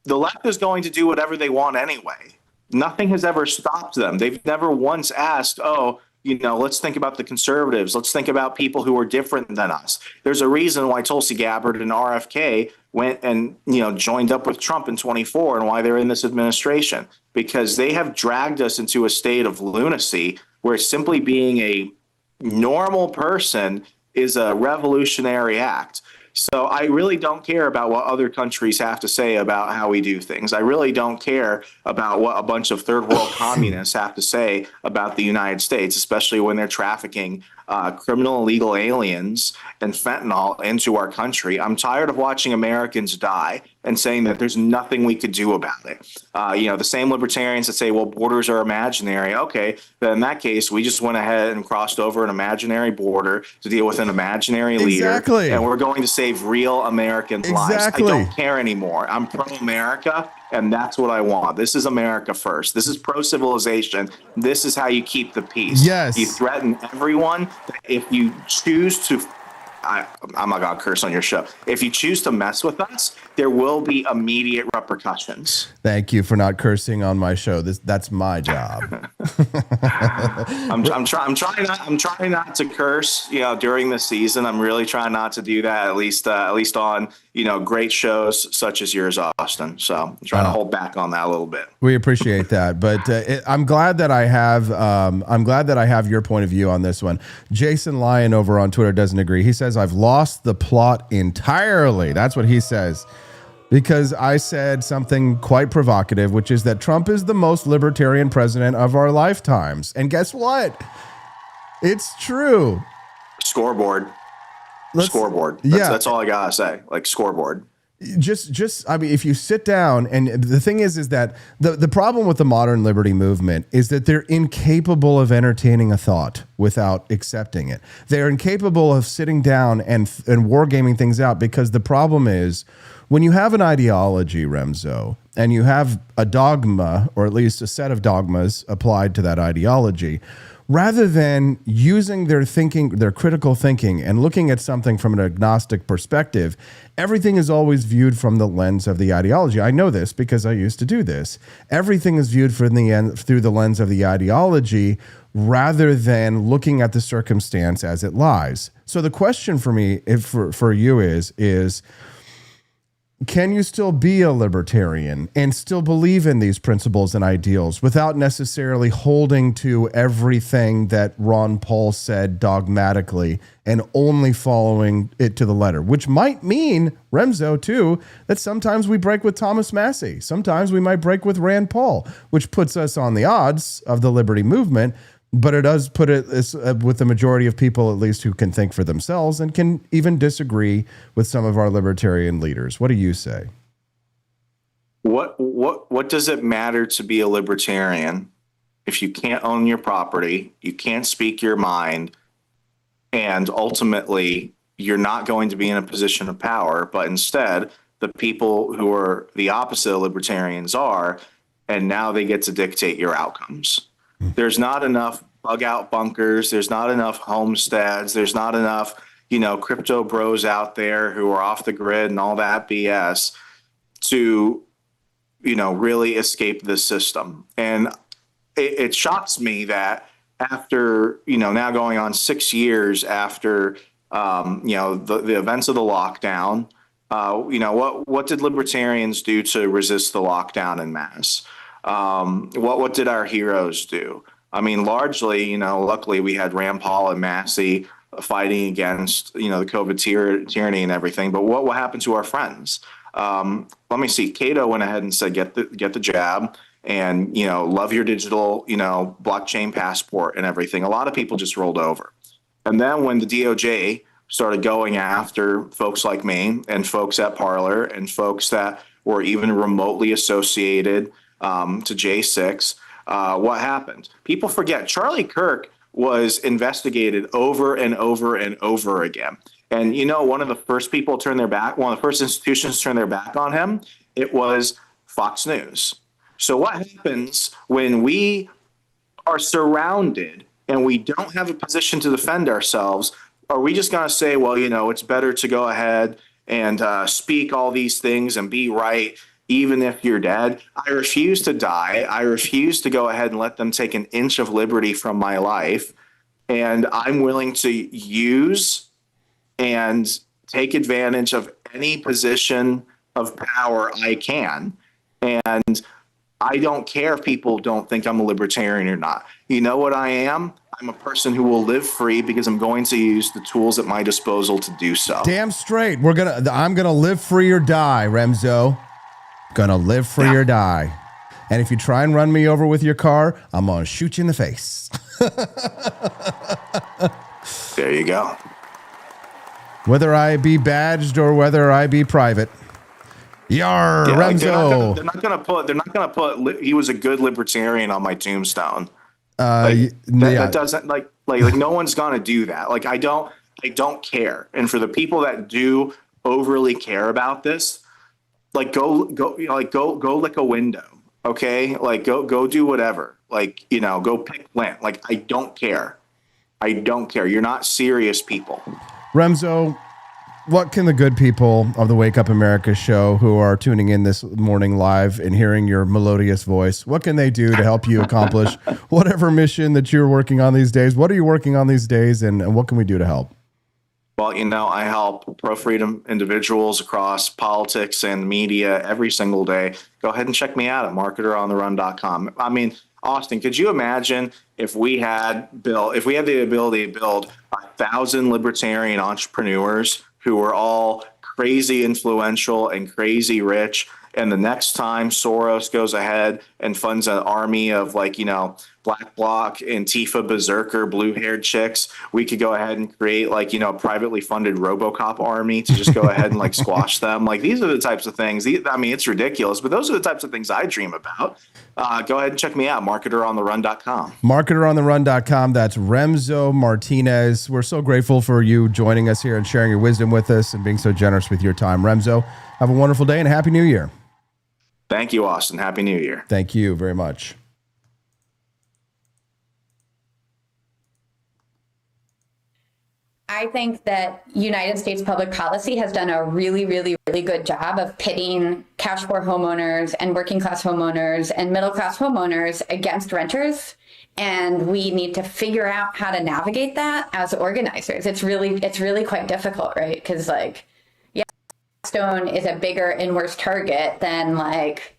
The left is going to do whatever they want anyway. Nothing has ever stopped them. They've never once asked, let's think about the conservatives. Let's think about people who are different than us. There's a reason why Tulsi Gabbard and RFK went and, joined up with Trump in 2024 and why they're in this administration, because they have dragged us into a state of lunacy where simply being a normal person is a revolutionary act. So I really don't care about what other countries have to say about how we do things. I really don't care about what a bunch of third world communists have to say about the United States, especially when they're trafficking criminal illegal aliens and fentanyl into our country. I'm tired of watching Americans die and saying that there's nothing we could do about it. The same libertarians that say, well, borders are imaginary. Okay, then in that case, we just went ahead and crossed over an imaginary border to deal with an imaginary leader. And we're going to save real American lives. I don't care anymore. I'm pro-America, and that's what I want. This is America first. This is pro-civilization. This is how you keep the peace. Yes. You threaten everyone. If you choose to, I'm not going to curse on your show. If you choose to mess with us, there will be immediate repercussions. Thank you for not cursing on my show. That's my job. I'm trying not to curse, during the season. I'm really trying not to do that, at least on, great shows such as yours, Austin. So I'm trying to hold back on that a little bit. We appreciate that, but I'm glad that I have your point of view on this one. Jason Lyon over on Twitter doesn't agree. He says, I've lost the plot entirely. That's what he says. Because I said something quite provocative, which is that Trump is the most libertarian president of our lifetimes. And guess what? It's true. Scoreboard. Scoreboard. That's all I gotta say. Like, scoreboard. I mean, if you sit down, and the thing is that the problem with the modern liberty movement is that they're incapable of entertaining a thought without accepting it. They're incapable of sitting down and wargaming things out, because the problem is, when you have an ideology, Remso, and you have a dogma, or at least a set of dogmas applied to that ideology, rather than using their thinking, their critical thinking, and looking at something from an agnostic perspective, everything is always viewed from the lens of the ideology. I know this because I used to do this. Everything is viewed through the lens of the ideology, rather than looking at the circumstance as it lies. So the question for me, for you is, can you still be a libertarian and still believe in these principles and ideals without necessarily holding to everything that Ron Paul said dogmatically and only following it to the letter? Which might mean, Remso, too, that sometimes we break with Thomas Massey. Sometimes we might break with Rand Paul, which puts us on the odds of the liberty movement. But it does put it with the majority of people, at least, who can think for themselves and can even disagree with some of our libertarian leaders. What do you say? What does it matter to be a libertarian if you can't own your property, you can't speak your mind, and ultimately you're not going to be in a position of power, but instead the people who are the opposite of libertarians are, and now they get to dictate your outcomes? There's not enough bug out bunkers. There's not enough homesteads. There's not enough, crypto bros out there who are off the grid and all that BS to, really escape this system. And it shocks me that after, now going on 6 years after, the events of the lockdown, what did libertarians do to resist the lockdown en masse? What did our heroes do? I mean, largely, luckily we had Rand Paul and Massey fighting against, the COVID tyranny and everything. But what happened to our friends? Let me see. Cato went ahead and said, get the jab and, love your digital, blockchain passport and everything. A lot of people just rolled over. And then when the DOJ started going after folks like me and folks at Parler and folks that were even remotely associated to J6, what happened? People forget Charlie Kirk was investigated over and over and over again. And one of the first people to turn their back, one of the first institutions to turn their back on him, it was Fox News. So what happens when we are surrounded and we don't have a position to defend ourselves? Are we just going to say, well, it's better to go ahead and speak all these things and be right, even if you're dead? I refuse to die. I refuse to go ahead and let them take an inch of liberty from my life. And I'm willing to use and take advantage of any position of power I can. And I don't care if people don't think I'm a libertarian or not. You know what I am? I'm a person who will live free because I'm going to use the tools at my disposal to do so. Damn straight. I'm gonna live free or die, Remso. Gonna live free or die. And if you try and run me over with your car, I'm gonna shoot you in the face. There you go. Whether I be badged or whether I be private. Yar, Yeah, like, Remso. they're not gonna put he was a good libertarian on my tombstone. That doesn't like no one's gonna do that. Like I don't care. And for the people that do overly care about this, like go lick a window. Okay, like go do whatever. Like, you know, go pick Flint. Like I don't care. You're not serious people. Remso, what can the good people of the Wake Up America show who are tuning in this morning live and hearing your melodious voice, what can they do to help you accomplish whatever mission that you're working on these days? What are you working on these days, and what can we do to help? Well, you know, I help pro-freedom individuals across politics and media every single day. Go ahead and check me out at marketerontherun.com. I mean, Austin, could you imagine if we had the ability to build 1,000 libertarian entrepreneurs who were all crazy influential and crazy rich, and the next time Soros goes ahead and funds an army of, like, you know, Black Bloc, Antifa, Berserker, blue-haired chicks, we could go ahead and create, like, you know, a privately funded RoboCop army to just go ahead and, like, squash them. Like, these are the types of things. I mean, it's ridiculous, but those are the types of things I dream about. Go ahead and check me out, marketerontherun.com. Marketerontherun.com. That's Remso Martinez. We're so grateful for you joining us here and sharing your wisdom with us and being so generous with your time. Remso, have a wonderful day and a Happy New Year. Thank you, Austin. Happy New Year. Thank you very much. I think that United States public policy has done a really, really, really good job of pitting cash poor homeowners and working class homeowners and middle class homeowners against renters. And we need to figure out how to navigate that as organizers. It's really quite difficult, right? Because, like, yeah, Stone is a bigger and worse target than, like,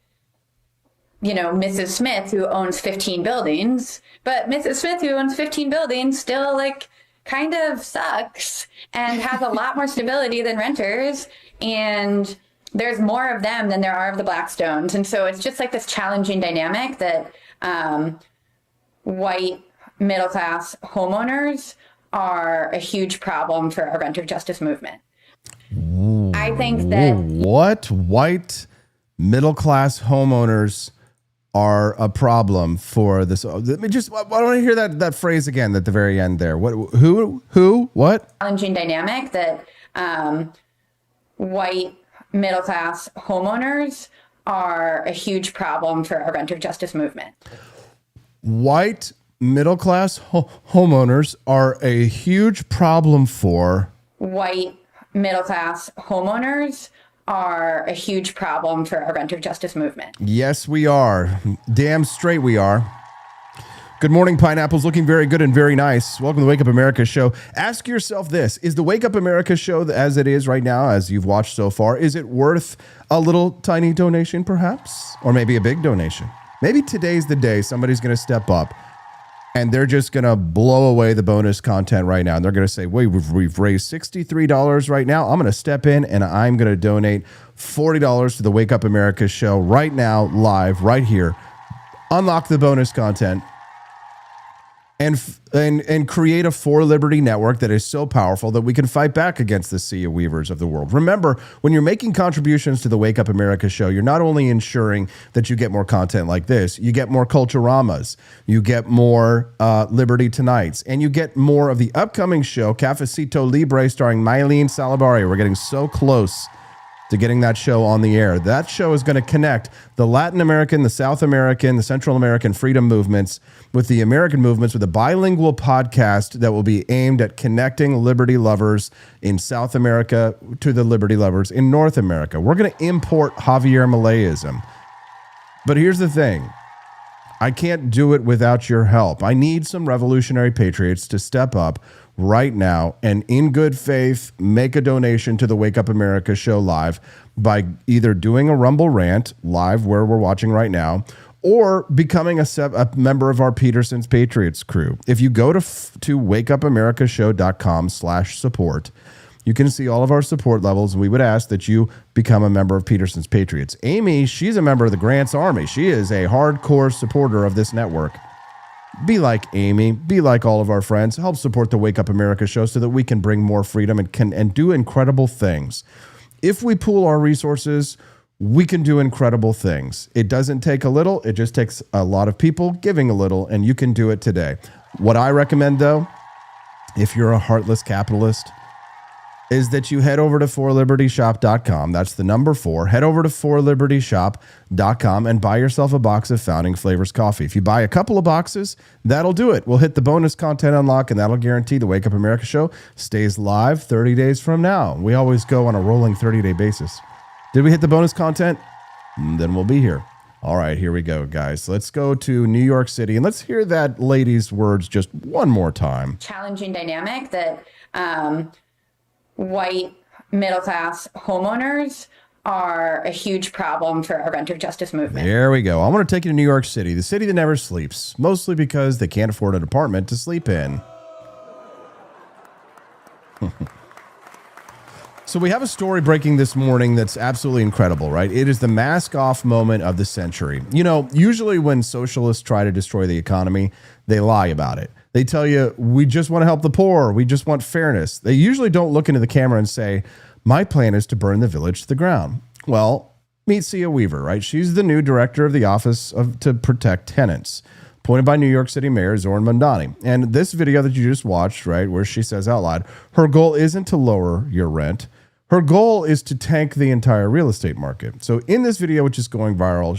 you know, Mrs. Smith, who owns 15 buildings. But Mrs. Smith, who owns 15 buildings, still, like, kind of sucks and has a lot more stability than renters. And there's more of them than there are of the Blackstones. And so it's just like this challenging dynamic that white middle-class homeowners are a huge problem for our renter justice movement. I think that... What? White middle-class homeowners are a problem for this. Let me just, why don't I hear that phrase again at the very end there? What, who, what? Challenging dynamic that white middle-class homeowners are a huge problem for our renter justice movement. White middle-class homeowners are a huge problem for... White middle-class homeowners are a huge problem for our renter justice movement. Yes, we are. Damn straight we are. Good morning, Pineapples. Looking very good and very nice. Welcome to the Wake Up America show. Ask yourself this. Is the Wake Up America show, as it is right now, as you've watched so far, is it worth a little tiny donation perhaps? Or maybe a big donation? Maybe today's the day somebody's going to step up and they're just going to blow away the bonus content right now. And they're going to say, wait, we've raised $63 right now. I'm going to step in and I'm going to donate $40 to the Wake Up America show right now, live, right here. Unlock the bonus content and create a For Liberty network that is so powerful that we can fight back against the sea of weavers of the world. Remember, when you're making contributions to the Wake Up America show, you're not only ensuring that you get more content like this, you get more Culturamas, you get more Liberty Tonights, and you get more of the upcoming show, Cafecito Libre, starring Mylene Salabari. We're getting so close to getting that show on the air. That show is going to connect the Latin American, the South American, the Central American freedom movements with the American movements with a bilingual podcast that will be aimed at connecting liberty lovers in South America to the liberty lovers in North America. We're going to import Javier Mileiism. But here's the thing. I can't do it without your help. I need some revolutionary patriots to step up right now and in good faith make a donation to the Wake Up America show live by either doing a Rumble rant live where we're watching right now, or becoming a member of our Peterson's Patriots crew. If you go to wakeupamerica.show.com/support, you can see all of our support levels. We would ask that you become a member of Peterson's Patriots. Amy, she's a member of the Grants Army. She is a hardcore supporter of this network. Be like Amy. Be like all of our friends. Help support the Wake Up America show so that we can bring more freedom and do incredible things. If we pool our resources, we can do incredible things. It doesn't take a little. It just takes a lot of people giving a little, and you can do it today. What I recommend, though, if you're a heartless capitalist, is that you head over to forlibertyshop.com. That's the number 4. Head over to forlibertyshop.com and buy yourself a box of Founding Flavors coffee. If you buy a couple of boxes, that'll do it. We'll hit the bonus content unlock, and that'll guarantee the Wake Up America show stays live 30 days from now. We always go on a rolling 30-day basis. Did we hit the bonus content? Then we'll be here. All right, here we go, guys. Let's go to New York City, and let's hear that lady's words just one more time. Challenging dynamic that white middle-class homeowners are a huge problem for our renter justice movement. There we go. I want to take you to New York City, the city that never sleeps, mostly because they can't afford an apartment to sleep in. So we have a story breaking this morning that's absolutely incredible, right? It is the mask off moment of the century. You know, usually when socialists try to destroy the economy, they lie about it. They tell you, we just want to help the poor. We just want fairness. They usually don't look into the camera and say, my plan is to burn the village to the ground. Well, meet Sia Weaver, right? She's the new director of the Office to Protect Tenants, appointed by New York City Mayor Zoran Mondani. And this video that you just watched, right, where she says out loud, her goal isn't to lower your rent. Her goal is to tank the entire real estate market. So in this video, which is going viral,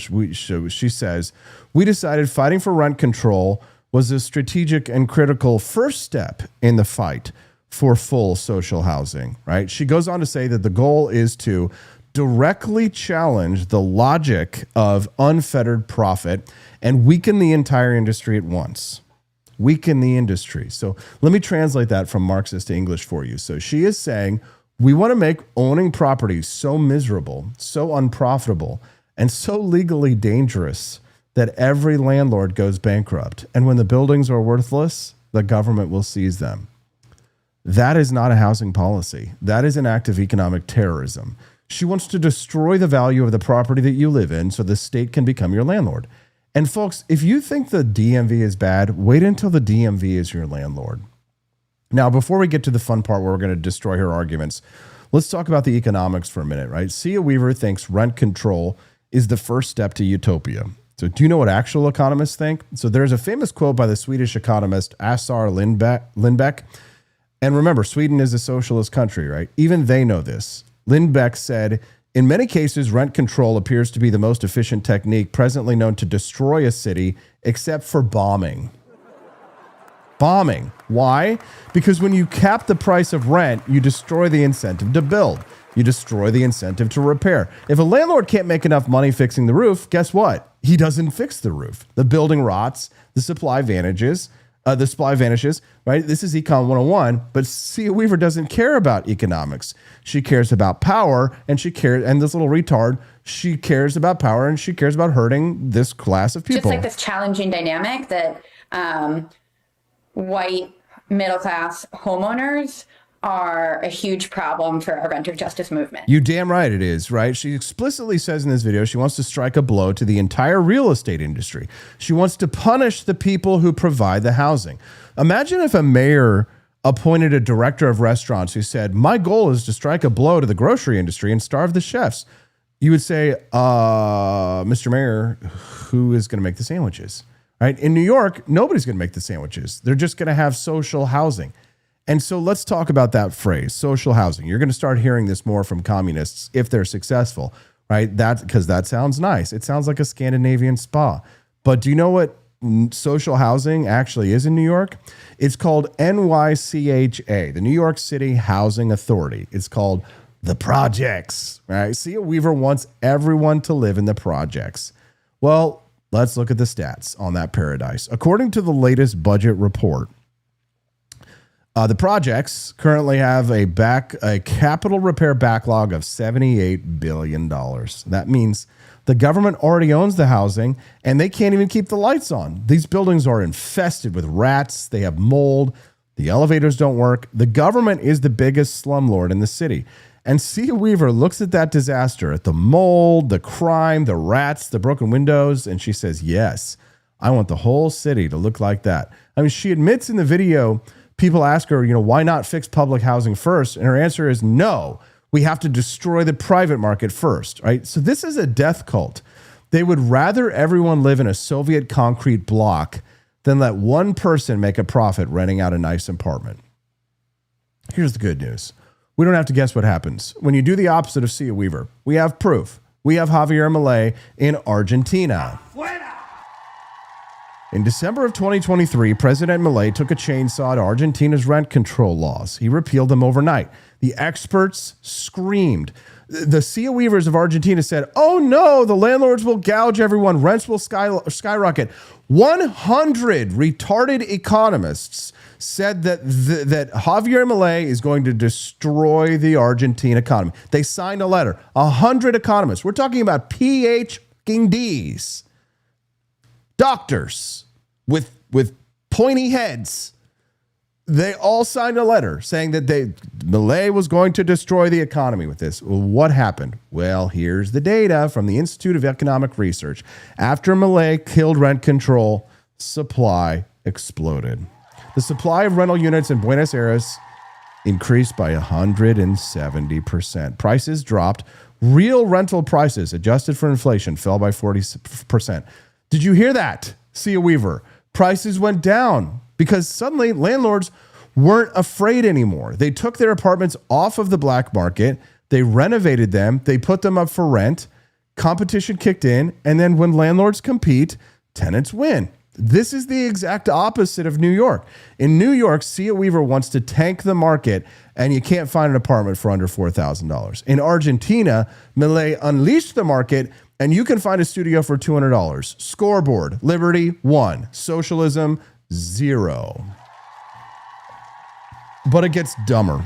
she says, we decided fighting for rent control was a strategic and critical first step in the fight for full social housing, right? She goes on to say that the goal is to directly challenge the logic of unfettered profit and weaken the entire industry at once. Weaken the industry. So let me translate that from Marxist to English for you. So she is saying, we want to make owning property so miserable, so unprofitable, and so legally dangerous that every landlord goes bankrupt. And when the buildings are worthless, the government will seize them. That is not a housing policy. That is an act of economic terrorism. She wants to destroy the value of the property that you live in so the state can become your landlord. And folks, if you think the DMV is bad, wait until the DMV is your landlord. Now, before we get to the fun part where we're going to destroy her arguments, let's talk about the economics for a minute, right? Sia Weaver thinks rent control is the first step to utopia. So do you know what actual economists think? So there's a famous quote by the Swedish economist Assar Lindbeck. And remember, Sweden is a socialist country, right? Even they know this. Lindbeck said, in many cases, rent control appears to be the most efficient technique presently known to destroy a city, except for bombing. Bombing. Why? Because when you cap the price of rent, you destroy the incentive to build. You destroy the incentive to repair. If a landlord can't make enough money fixing the roof, guess what? He doesn't fix the roof. The building rots, the supply vanishes, right? This is Econ 101, but Sia Weaver doesn't care about economics. She cares about power, and this little retard, she cares about power, and she cares about hurting this class of people. Just like this challenging dynamic that white middle-class homeowners are a huge problem for our renter justice movement. You damn right it is, right? She explicitly says in this video she wants to strike a blow to the entire real estate industry. She wants to punish the people who provide the housing. Imagine if a mayor appointed a director of restaurants who said, my goal is to strike a blow to the grocery industry and starve the chefs. You would say, Mr. Mayor, who is going to make the sandwiches? Right? In New York, nobody's going to make the sandwiches. They're just going to have social housing. And so let's talk about that phrase, social housing. You're going to start hearing this more from communists if they're successful, right? Because that sounds nice. It sounds like a Scandinavian spa. But do you know what social housing actually is in New York? It's called NYCHA, the New York City Housing Authority. It's called the projects, right? Sia Weaver wants everyone to live in the projects. Well, let's look at the stats on that paradise. According to the latest budget report, the projects currently have a capital repair backlog of $78 billion. That means The government already owns the housing, and they can't even keep the lights on. These buildings are infested with rats. They have mold. The elevators don't work. The government is the biggest slumlord in the city. And Cia Weaver looks at that disaster, at the mold, the crime, the rats, the broken windows, and she says, yes, I want the whole city to look like that. I mean, she admits in the video, people ask her, why not fix public housing first? And her answer is no, we have to destroy the private market first, right? So this is a death cult. They would rather everyone live in a Soviet concrete block than let one person make a profit renting out a nice apartment. Here's the good news. We don't have to guess what happens. When you do the opposite of Cia Weaver, we have proof. We have Javier Milei in Argentina. In December of 2023, President Milei took a chainsaw to Argentina's rent control laws. He repealed them overnight. The experts screamed. The Cia Weavers of Argentina said, oh no, the landlords will gouge everyone. Rents will skyrocket. 100 retarded economists said that Javier Milei is going to destroy the Argentine economy. They signed a letter. 100 economists. We're talking about PhDs, doctors with pointy heads. They all signed a letter saying that Milei was going to destroy the economy with this. Well, what happened? Well, here's the data from the Institute of Economic Research. After Milei killed rent control, supply exploded. The supply of rental units in Buenos Aires increased by 170%. Prices dropped. Real rental prices, adjusted for inflation, fell by 40%. Did you hear that, Cia Weaver? Prices went down because suddenly landlords weren't afraid anymore. They took their apartments off of the black market. They renovated them. They put them up for rent. Competition kicked in. And then when landlords compete, tenants win. This is the exact opposite of New York. In New York, Cia Weaver wants to tank the market, and you can't find an apartment for under $4,000. In Argentina, Milei unleashed the market, and you can find a studio for $200. Scoreboard, Liberty, 1. Socialism, 0. But it gets dumber.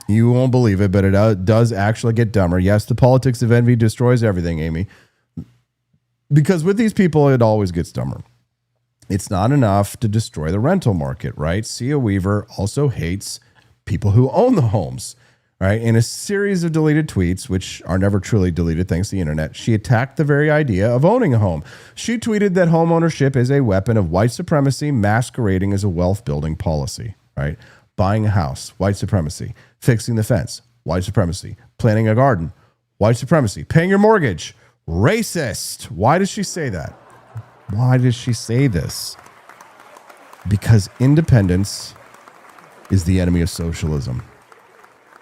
You won't believe it, but it does actually get dumber. Yes, the politics of envy destroys everything, Amy. Because with these people, it always gets dumber. It's not enough to destroy the rental market, right? Cia Weaver also hates people who own the homes, right? In a series of deleted tweets, which are never truly deleted thanks to the internet, she attacked the very idea of owning a home. She tweeted that home ownership is a weapon of white supremacy masquerading as a wealth-building policy, right? Buying a house, white supremacy. Fixing the fence, white supremacy. Planting a garden, white supremacy. Paying your mortgage, racist. Why does she say that? Why does she say this? Because independence is the enemy of socialism.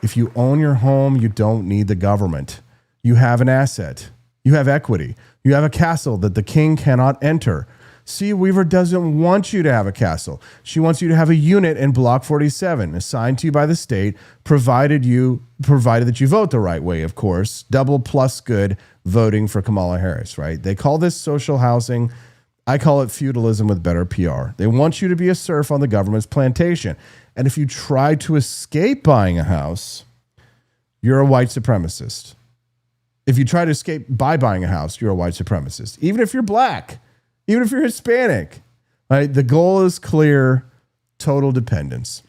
If you own your home, you don't need the government. You have an asset. You have equity. You have a castle that the king cannot enter. Cia Weaver doesn't want you to have a castle. She wants you to have a unit in Block 47 assigned to you by the state, provided that you vote the right way, of course. Double plus good voting for Kamala Harris, right? They call this social housing. I call it feudalism with better PR. They want you to be a serf on the government's plantation. And if you try to escape buying a house, you're a white supremacist. If you try to escape by buying a house, you're a white supremacist. Even if you're black, even if you're Hispanic, right? The goal is clear, total dependence.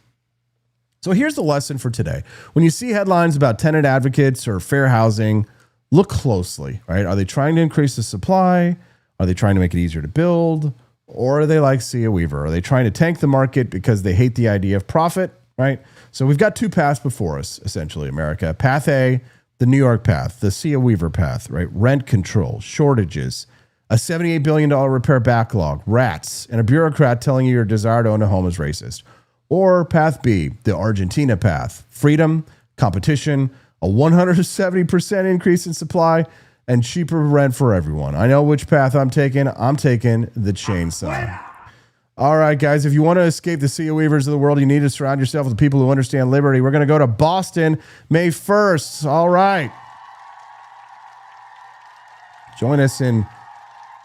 So here's the lesson for today. When you see headlines about tenant advocates or fair housing, look closely, right? Are they trying to increase the supply? Are they trying to make it easier to build? Or are they like Cia Weaver? Are they trying to tank the market because they hate the idea of profit, right? So we've got two paths before us, essentially, America. Path A, the New York path, the Cia Weaver path, right? Rent control, shortages, a $78 billion repair backlog, rats, and a bureaucrat telling you your desire to own a home is racist. Or path B, the Argentina path, freedom, competition, a 170% increase in supply, and cheaper rent for everyone. I know which path I'm taking. I'm taking the chainsaw. All right, guys, if you want to escape the Cia Weavers of the world, you need to surround yourself with people who understand liberty. We're going to go to Boston May 1st. All right. Join us in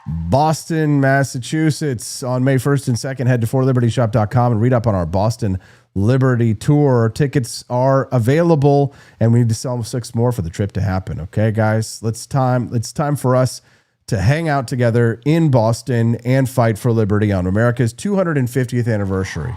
Boston, Massachusetts on May 1st and 2nd. Head to forlibertyshop.com and read up on our Boston Liberty Tour. Tickets are available, and we need to sell 6 more for the trip to happen. Okay, guys, it's time for us to hang out together in Boston and fight for liberty on America's 250th anniversary.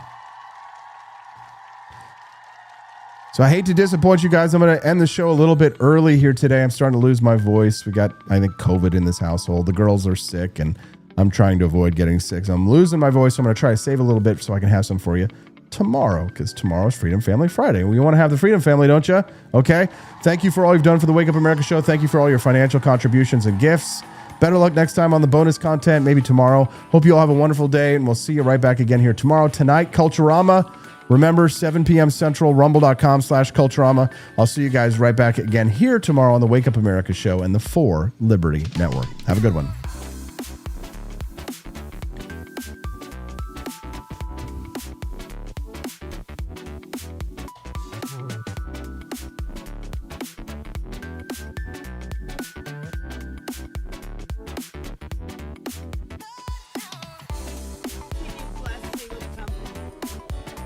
So I hate to disappoint you guys. I'm going to end the show a little bit early here today. I'm starting to lose my voice. We got, I think, COVID in this household. The girls are sick, and I'm trying to avoid getting sick. So I'm losing my voice. So I'm going to try to save a little bit so I can have some for you tomorrow, because tomorrow's Freedom Family Friday. We want to have the Freedom Family, don't you? Okay. Thank you for all you've done for the Wake Up America show. Thank you for all your financial contributions and gifts. Better luck next time on the bonus content, maybe tomorrow. Hope you all have a wonderful day, and we'll see you right back again here tomorrow. Tonight, Culturama. Remember, 7 p.m. Central, rumble.com/Culturama. I'll see you guys right back again here tomorrow on the Wake Up America show and the 4 Liberty Network. Have a good one.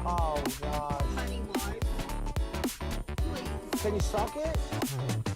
Oh, God. Can you suck it?